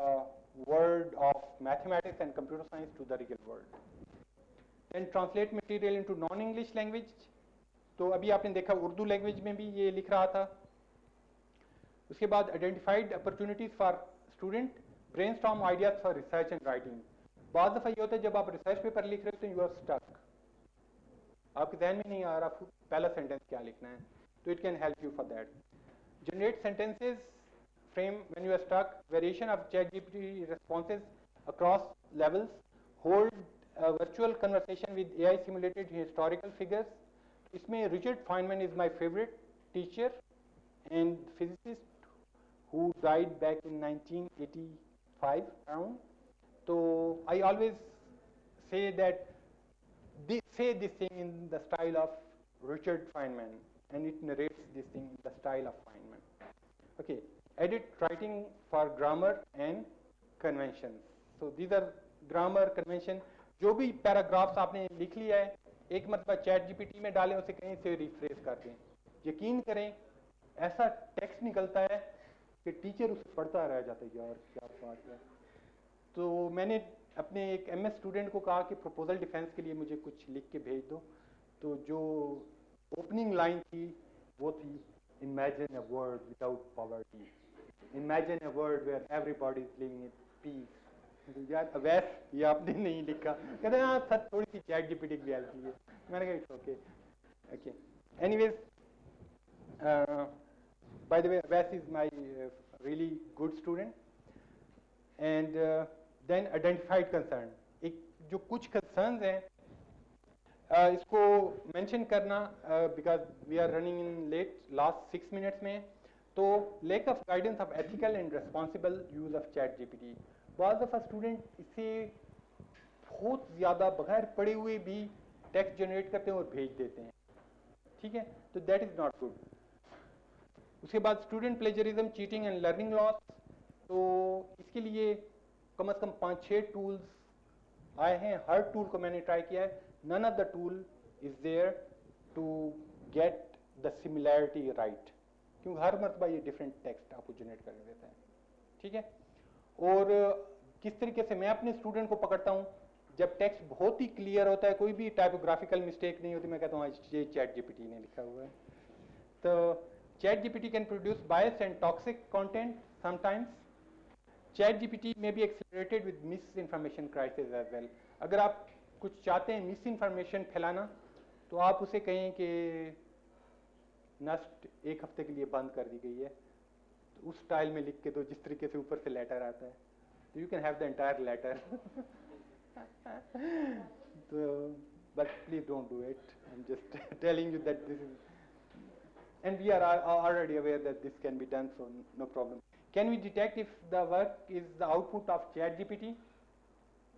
world of mathematics and computer science to the real world. Then translate material into non-English language. तो अभी आपने देखा Urdu language में भी ये लिख रहा था. उसके बाद identified opportunities for student, brainstorm ideas for research and writing. बाद दफा ये होता है जब आप रिसर्च पेपर लिख रहे हो तो यू आर स्टक, आपके जहन में नहीं आ रहा पहला सेंटेंस क्या लिखना है, तो it can help you for that. Generate sentences frame when you are stuck. Variation of ChatGPT responses across levels. Hold a virtual conversation with AI simulated historical figures. इसमें Richard Feynman is my favorite teacher and physicist who died back in 1985 around. So I always say that say this thing in the style of Richard Feynman, and it narrates this thing in the style of Feynman. Okay, edit writing for grammar and conventions. So these are grammar convention. जो भी paragraphs आपने लिख लिया है एक मरतबा ChatGPT में डालें, उसे कहीं से रिफ्रेश कर दें. यकीन करें ऐसा टेक्स्ट निकलता है कि टीचर उसे पढ़ता रह जाता है, यार क्या बात है. तो मैंने अपने एक MS स्टूडेंट को कहा कि प्रपोजल डिफेंस के लिए मुझे कुछ लिख के भेज दो. तो जो ओपनिंग लाइन थी वो थी, imagine a world without poverty, imagine a world where everybody is living in peace. यार अवैस ये आपने नहीं लिखा. कहते हैं हाँ सर थोड़ी सी ChatGPT की हेल्प की है. मैंने कहा it's okay. Okay anyways, by the way Awais is my really good student. And then identified concern. एक जो कुछ कंसर्न्स हैं इसको मेंशन करना because we are running in late last 6 minutes में. तो lack of guidance of ethical and responsible use of ChatGPT. बाद दफा स्टूडेंट इसे बहुत ज़्यादा बगैर पढ़े हुए भी टेक्स्ट जनरेट करते हैं और भेज देते हैं. ठीक है, तो दैट इज़ नॉट गुड. उसके बाद student plagiarism, cheating and learning loss. तो इसके लिए कम से कम 5-6 टूल्स आए हैं. हर टूल को मैंने ट्राई किया है. None of the tool is there to get the similarity right, क्योंकि हर मरतबा ये डिफरेंट टेक्स्ट आपको जनरेट कर देता है. ठीक है, और किस तरीके से मैं अपने स्टूडेंट को पकड़ता हूँ, जब टेक्स्ट बहुत ही क्लियर होता है, कोई भी टाइपोग्राफिकल मिस्टेक नहीं होती, मैं कहता हूँ ये ChatGPT ने लिखा हुआ है. तो ChatGPT can produce bias and toxic content sometimes. ChatGPT में भी accelerated with misinformation crisis as well. अगर आप कुछ चाहते हैं मिस इन्फॉर्मेशन फैलाना, तो आप उसे कहें कि नस्ट 1 हफ्ते के लिए बंद कर दी गई है, तो उस स्टाइल में लिख के दो जिस तरीके से ऊपर से लेटर आता है, तो you can have the entire letter. तो but please don't do it. I am just telling you that this is, and we are already aware that this can be done, so no problem. Can we detect if the work is the output of ChatGPT?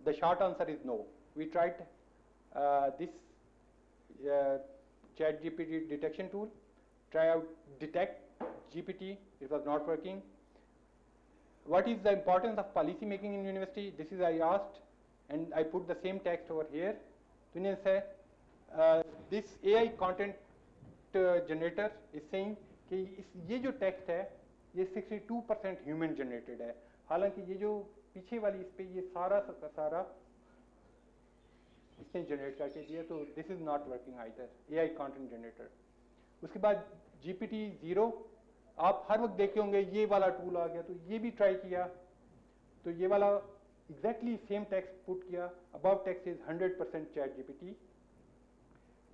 The short answer is no. We tried this ChatGPT detection tool, try out detect GPT, it was not working. What is the importance of policy making in university? This is I asked, and I put the same text over here. तो इन्हें से this AI content generator is saying कि ये जो text है ये 62% human generated है. हालांकि ये जो पीछे वाली इस पे ये सारा का सारा इसने जनरेट करके दिया, तो this is not working either. AI content generator. उसके बाद GPT-0 आप हर वक्त देखे होंगे ये वाला टूल आ गया, तो ये भी ट्राई किया, तो ये वाला एग्जैक्टली सेम टेक्स्ट पुट किया. अबव टेक्स्ट इज 100% ChatGPT,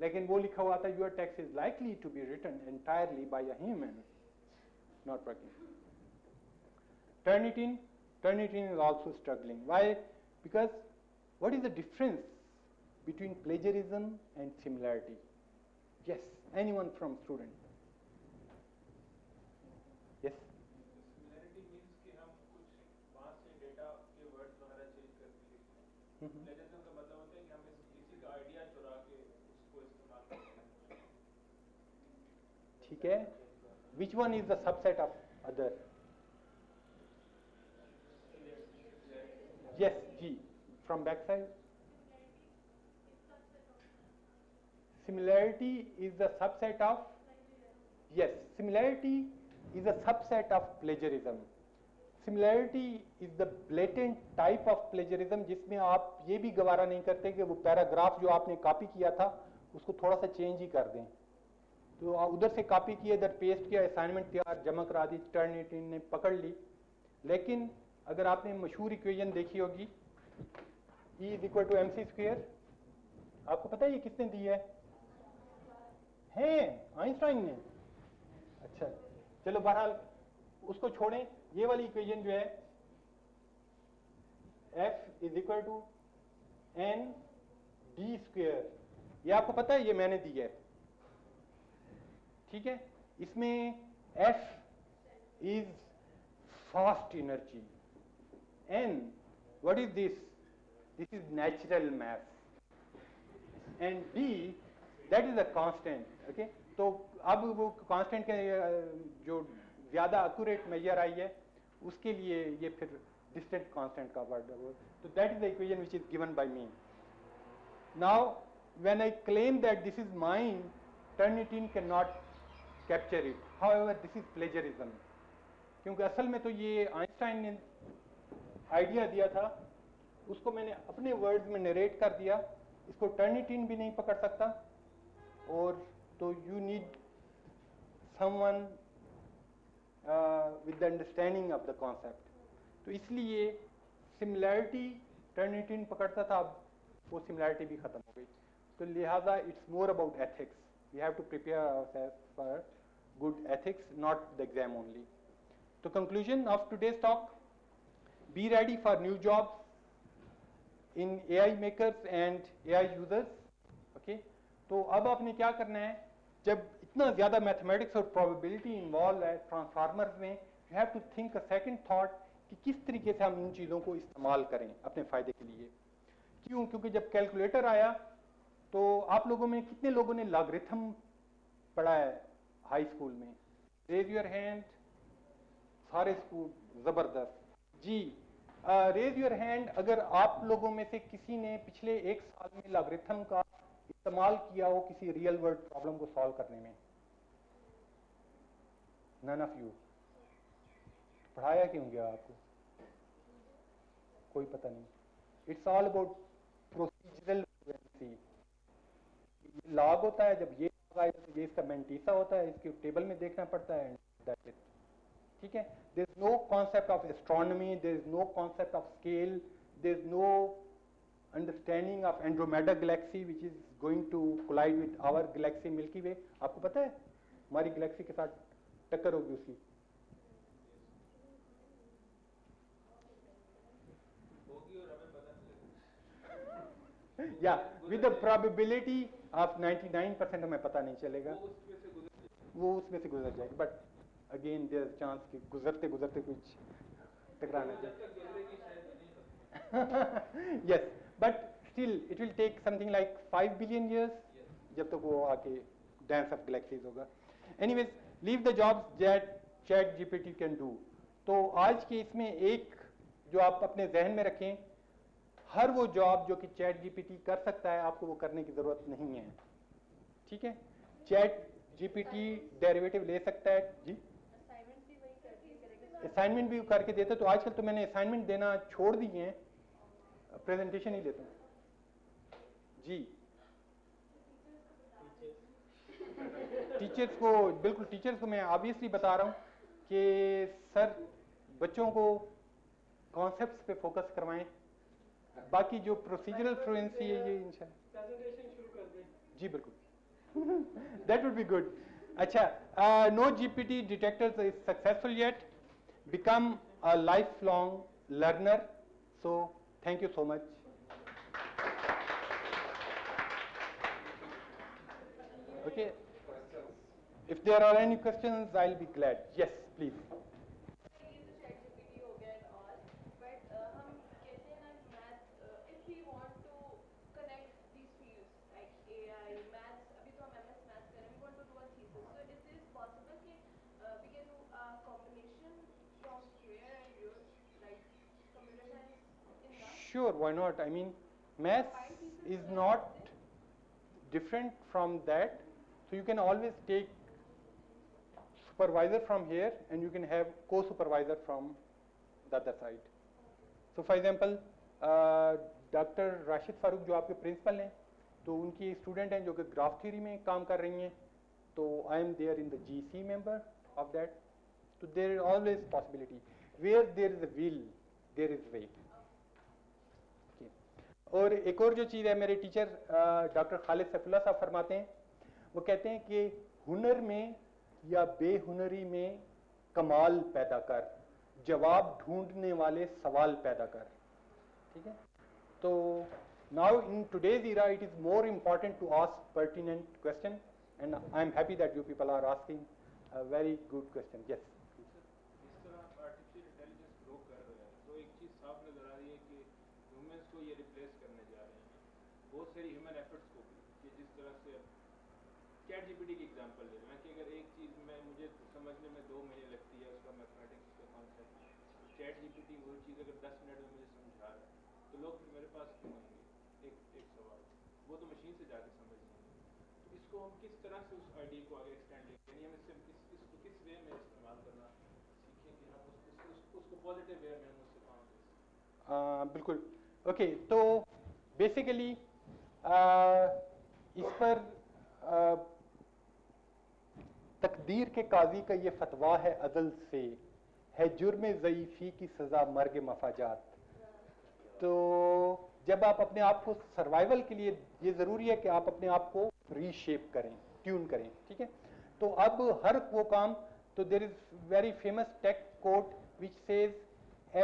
लेकिन वो लिखा हुआ था your text is likely to be written entirely by a human. Not working. Turnitin is also struggling. Why? Because what is the difference between plagiarism and similarity? Yes, anyone from student? Yes. Similarity means कि हम कुछ वहाँ से data के words वगैरह change करके लिखते हैं. Plagiarism का मतलब होता है कि हम किसी का आइडिया चुरा के उसको इस्तेमाल करते हैं. ठीक है. Which one is the subset of other? Yes, G. From backside. Similarity is the subset of, yes, similarity is a subset of plagiarism. Similarity is the blatant type of plagiarism जिसमें आप ये भी गवारा नहीं करते कि वो पैराग्राफ जो आपने कॉपी किया था उसको थोड़ा सा चेंज ही कर दें. तो उधर से कॉपी किया, इधर पेस्ट किया, असाइनमेंट तैयार, जमा करा दी, टर्निटिन ने पकड़ ली. लेकिन अगर आपने मशहूर इक्वेशन देखी होगी, E is equal to M C square, आपको पता है ये किसने दी है? आइंस्टाइन ने. अच्छा, चलो बहरहाल उसको छोड़ें. ये वाली इक्वेशन जो है F is equal to N D square, ये आपको पता है, ये मैंने दी है. ठीक है, इसमें F is fast energy, N what is this? This is natural math, and D that is a constant. Okay, तो अब वो कांस्टेंट के जो ज्यादा एक्यूरेट मेजर आई है उसके लिए ये फिर डिस्टेंट कांस्टेंट का वर्ड है. तो that is the equation which is given by me. Now when I claim that this is mine, Turnitin can not capture it. However this is plagiarism, क्योंकि असल में तो ये आइंस्टाइन ने आइडिया दिया था, उसको मैंने अपने वर्ड्स में नरेट कर दिया. इसको टर्निटिन भी नहीं पकड़ सकता, और तो you need someone with the understanding of the concept. तो इसलिए सिमिलैरिटी टर्निटिन पकड़ता था, अब वो सिमिलैरिटी भी खत्म हो गई. तो लिहाजा it's more about ethics. We have to prepare ourselves for good ethics, not the exam only. तो conclusion of today's talk, be ready for new jobs in AI makers and AI users. Okay, तो अब आपने क्या करना है, जब इतना ज्यादा मैथमेटिक्स और प्रोबेबिलिटी इन्वॉल्व है ट्रांसफार्मर्स में, you have to think a second thought कि किस तरीके से हम इन चीज़ों को इस्तेमाल करें अपने फ़ायदे के लिए. क्यों? क्योंकि जब कैलकुलेटर आया तो आप लोगों में कितने लोगों ने लॉगरिथम पढ़ा है हाई स्कूल में? Raise your hand. सारे स्कूल, ज़बरदस्त जी. रेज योर हैंड अगर आप लोगों में से किसी ने पिछले 1 साल में लॉगरिथम का इस्तेमाल किया हो किसी रियल वर्ल्ड प्रॉब्लम को सॉल्व करने में. None of you. पढ़ाया क्यों गया आपको? कोई पता नहीं. It's all about procedural fluency. Log होता है, जब ये लॉग आए तो ये इसका मैंटीसा होता है, इसके टेबल में देखना पड़ता है, दैट्स इट. ठीक है, there is no concept of astronomy, there is no concept of scale, there is no understanding of Andromeda galaxy which is going to collide with our galaxy Milky Way. आपको पता है हमारी Galaxy के साथ टक्कर होगी उसकी. या विद द प्रोबेबिलिटी ऑफ 99% हमें पता नहीं चलेगा, वो उसमें से गुजर जाएगी. But again there is chance कि गुजरते गुजरते कुछ टकराना चाहिए. Yes, but still it will take something like 5 billion years जब तक वो आके डांस ऑफ गैलेक्सीज होगा. Anyways, leave the jobs that ChatGPT can do. तो आज के इसमें एक जो आप अपने जहन में रखें, हर वो जॉब जो कि चैट जीपीटी कर सकता है आपको वो करने की जरूरत नहीं है. ठीक है, चैट जीपीटी डेरिवेटिव ले सकता है जी, असाइनमेंट भी करके देता है. तो आजकल तो मैंने असाइनमेंट देना छोड़ दिए हैं, प्रेजेंटेशन ही देता हूँ जी. टीचर्स को, बिल्कुल टीचर्स को मैं ऑब्वियसली बता रहा हूँ कि सर बच्चों को कॉन्सेप्ट्स पे फोकस करवाएं, बाकी जो प्रोसीजरल फ्लुएंसी है ये इंशाल्लाह प्रेजेंटेशन शुरू कर दें जी. बिल्कुल दैट वुड बी गुड. अच्छा, no GPT detectors is successful yet. Become a lifelong learner. So thank you so much. Okay, if there are any questions I'll be glad. Yes, please. ये तो ChatGPT हो गया and all, but हम कहते हैं ना math, if we want to connect these fields like AI, maths, अभी तो हम MS maths कर रहे हैं, we want to do a thesis. So is this possible कि we can do a combination from square and root, like computer science in that? Sure, why not? I mean, maths is not different from that. So you can always take supervisor from here and you can have co-supervisor from the other side. So for example, doctor Rashid Farooq जो आपके principal हैं, तो उनकी student हैं जो कि graph theory में काम कर रही हैं, तो I am there in the GC member of that. तो there is always possibility. Where there is a will there is way. और एक और जो चीज़ है, मेरे टीचर डॉक्टर खालिद सैफुल्लाह साहब फरमाते हैं, वो कहते हैं कि हुनर में या बेहुनरी में कमाल पैदा कर, जवाब ढूंढने वाले सवाल पैदा कर. ठीक है. तो now in today's era it is more important to ask pertinent question, and I am happy that you people are asking a very good question. Yes. इस तरह आर्टिफिशियल इंटेलिजेंस ग्रो कर रहा है, तो एक चीज़ साफ नजर आ रही है कि ह्यूमंस को ये रिप्लेस करने जा रहे हैं, बहुत सारी ह्यूमन एफर्ट्स को भी. कि जिस तरह से ChatGPT की एग्जांपल ले रहे हैं कि अगर एक चीज़ में मुझे समझने में 2 महीने लगती है, उसका मैथमेटिक्स का कॉन्सेप्ट, ChatGPT वो चीज़ अगर 10 मिनट में मुझे समझा रहा है, तो लोग फिर मेरे पास क्यों आएंगे? एक सवाल, वो तो मशीन से जाके समझ लेंगे. तो इसको हम किस तरह से उस आइडिया को आगे एक्सटेंड लेंगे, यानी हम इसको किस वे में इस्तेमाल करना सीखें कि हम उसको पॉजिटिव वे में हम उससे काम कर सकें. बिल्कुल. ओके, तो बेसिकली इस पर तकदीर के काजी का ये फतवा है अज़ल से, है जुर्म ज़ईफ़ी की सज़ा मर्ग मफाजात. तो जब आप अपने आप को सर्वाइवल के लिए, ये ज़रूरी है कि आप अपने आप को रीशेप करें, ट्यून करें. ठीक है. तो अब हर वो काम, तो there is very famous tech quote which says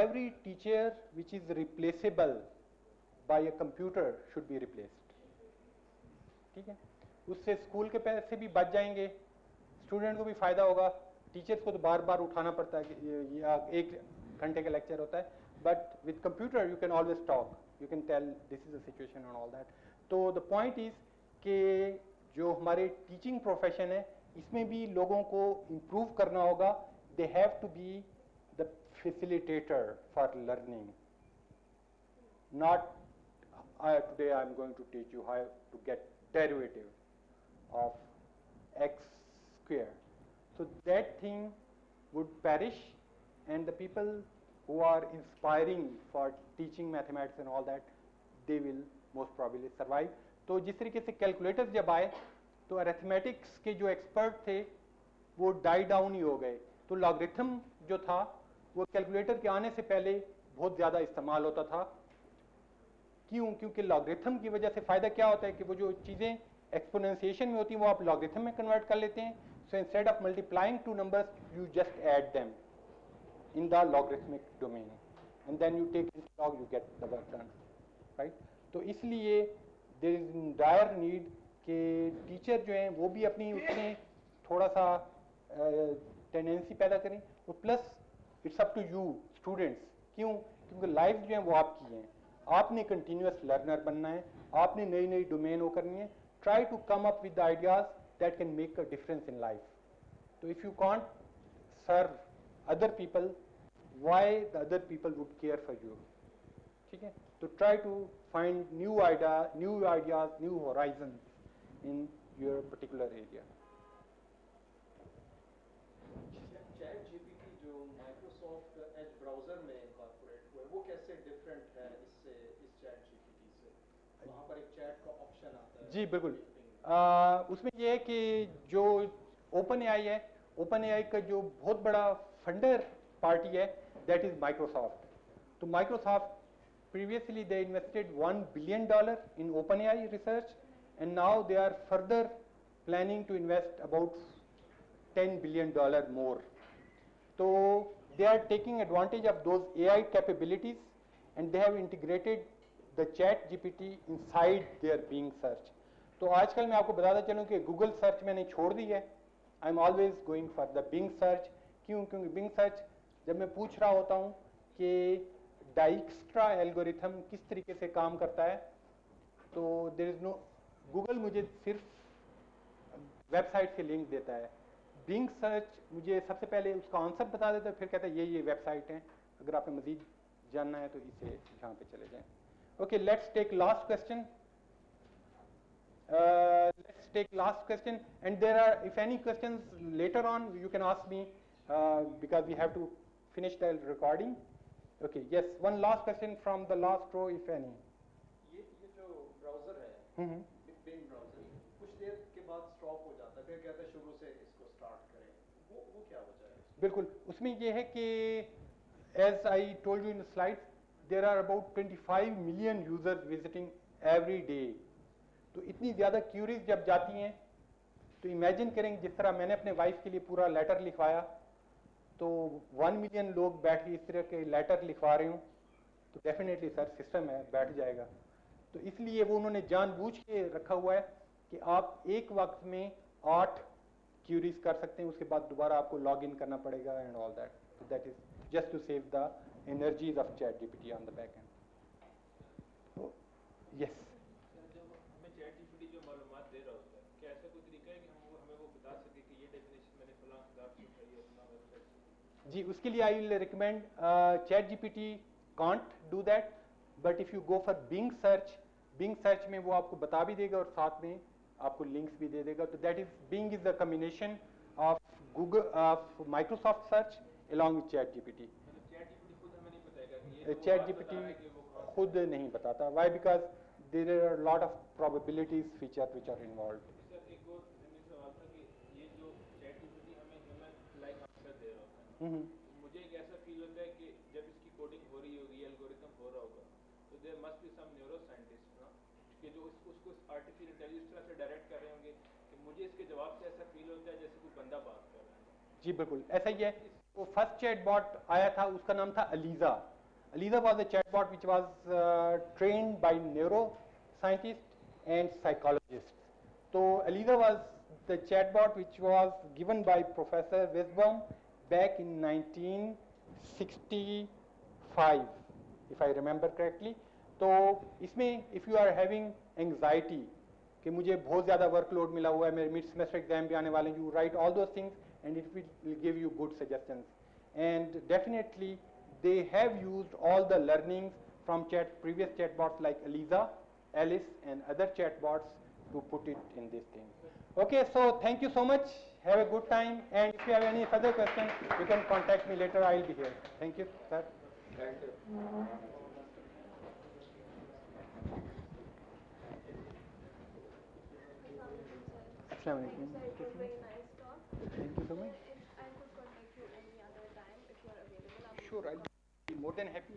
every teacher which is replaceable by a computer should be replaced. ठीक है. उससे स्कूल के पैसे भी बच जाएंगे, स्टूडेंट को भी फायदा होगा. टीचर्स को तो बार बार उठाना पड़ता है कि या 1 घंटे का लेक्चर होता है, but with computer you can always talk, you can tell this is the situation and all that. तो द पॉइंट इज कि जो हमारे टीचिंग प्रोफेशन है, इसमें भी लोगों को इम्प्रूव करना होगा. They have to be the facilitator for learning, not today I am going to teach you how to get derivative of x square. So that thing would perish, and the people who are inspiring for teaching mathematics and all that, they will most probably survive. तो जिस तरीके से calculators जब आए, तो arithmetics के जो expert थे वो डाई डाउन ही हो गए. तो लॉगरिथम जो था वो कैलकुलेटर के आने से पहले बहुत ज़्यादा इस्तेमाल होता था. क्यों? क्योंकि लॉगरिथम की वजह से फ़ायदा क्या होता है कि वो जो चीज़ें एक्सपोनेंशिएशन में होती हैं वो आप लॉगरिथम में कन्वर्ट कर लेते हैं. So instead of multiplying 2 numbers you just add them in the logarithmic domain, and then you take this log, you get the work done, right? तो इसलिए there is dire need कि teacher जो हैं वो भी अपनी उसमें थोड़ा सा टेंडेंसी पैदा करें. और plus it's up to you students. क्यों? क्योंकि लाइफ जो है वो आपकी है, आपने कंटिन्यूस लर्नर बनना है, आपने नई नई डोमेन वो करनी है. Try to come up with ideas that can make a difference in life. तो if you can't serve other people, why the other people would care for you. ठीक है. तो try to find new ideas, new horizon in your particular area. ChatGPT जो Microsoft Edge browser में incorporate हुआ है, वो कैसे डिफरेंट है इससे, इस ChatGPT से? वहाँ पर एक चैट का ऑप्शन आता है. जी बिल्कुल. उसमें ये है कि जो ओपन एआई है, ओपन एआई का जो बहुत बड़ा फंडर पार्टी है दैट इज माइक्रोसॉफ्ट. तो Microsoft previously they invested $1 billion in OpenAI research, and now they are further planning to invest about $10 billion more. So they are taking advantage of those AI capabilities, and they have integrated the ChatGPT inside their Bing search. तो आजकल मैं आपको बताता चलूँ कि Google search मैंने छोड़ दी है. I am always going for the Bing search. क्यों? क्योंकि बिंग सर्च जब मैं पूछ रहा होता हूँ कि डाइक्स्ट्रा एल्गोरिथम किस तरीके से काम करता है, तो देयर इज नो, गूगल मुझे सिर्फ वेबसाइट के लिंक देता है. बिंग सर्च मुझे सबसे पहले उसका आंसर बता देता है, फिर कहता है ये वेबसाइट हैं, अगर आपने मजीद जानना है तो इसे यहाँ पे चले जाएं. Okay, let's take last question. Let's take last question, and there are, if any questions later on, you can ask me because we have to finish the recording. Okay, yes, one last question from the last row, if any. ये जो browser है, Bing browser, कुछ देर के बाद stop हो जाता है, फिर कहता है शुरू से इसको स्टार्ट करें, वो क्या वजह है? बिल्कुल, उसमें ये है कि as I told you in the slides, there are about 25 million users visiting every day. तो इतनी ज़्यादा क्यूरीज जब जाती हैं, तो इमेजिन करेंगे जिस तरह मैंने अपने वाइफ के लिए पूरा लेटर लिखवाया, तो 1 मिलियन लोग बैठ के इस तरह के लेटर लिखवा रहे हूँ, तो डेफिनेटली सर सिस्टम है, बैठ जाएगा। तो इसलिए वो उन्होंने जानबूझ के रखा हुआ है कि आप एक वक्त में 8 क्यूरीज कर सकते हैं, उसके बाद दोबारा आपको लॉग इन करना पड़ेगा एंड ऑल दैट। तो that is just to save the energies of ChatGPT on the back end. Yes, जो हमें ChatGPT जो मालूमात दे रहा होता है, क्या ऐसा कोई तरीका है कि हमें वो बता सके कि ये डेफिनेशन मैंने फलां किताब से उठाई है, फलां वेबसाइट से? जी, उसके लिए I will recommend ChatGPT can't do that, but if you go for being search में वो आपको बता भी देगा और साथ में आपको लिंक्स भी दे देगा। तो that is being is the combination of Google of Microsoft search along with ChatGPT। मतलब ChatGPT खुद हमें नहीं बताएगा कि ये ChatGPT खुद नहीं बताता। Why? Because there are a lot of probabilities features which are involved। Sir एक और मेरा सवाल था कि ये जो ChatGPT हमें ह्यूमन लाइक आंसर दे रहा होता है, मुझे एक ऐसा फील होता है कि जब इसकी कोडिंग हो रही होगी, एल्गोरिथम हो रहा होगा, तो there must be some neuroscientist ना कि जो उसको आर्टिफिशियल इंटेलिजेंस तरह से डायरेक्ट कर रहे होंगे कि मुझे इसके जवाब से ऐसा फील होता है जैसे कोई बंदा बात कर रहा है। जी बिल्कुल ऐसा ही है। वो फर्स्ट चैटबॉट आया था, उसका नाम था Eliza. Eliza was a chatbot which was trained by neuroscientist and psychologist. तो Eliza was the chatbot which was given by professor Weizenbaum back in 1965 if I remember correctly. तो इसमें if you are having anxiety कि मुझे बहुत ज़्यादा workload मिला हुआ है, मेरे मिड सेमेस्टर एग्जाम भी आने वाले हैं, you right all those things and it will give you good suggestions. And definitely they have used all the learnings from previous chatbots like Eliza, Alice and other chatbots to put it in this thing. Okay, so thank you so much, have a good time, and if you have any further questions you can contact me later, I'll be here. Thank you sir. Thank you. Assalamu Thank you, alaikum. sir. It was very nice talk. Thank you so much. If I could contact you any other time, if you are available, I would Sure, I'll be more than happy.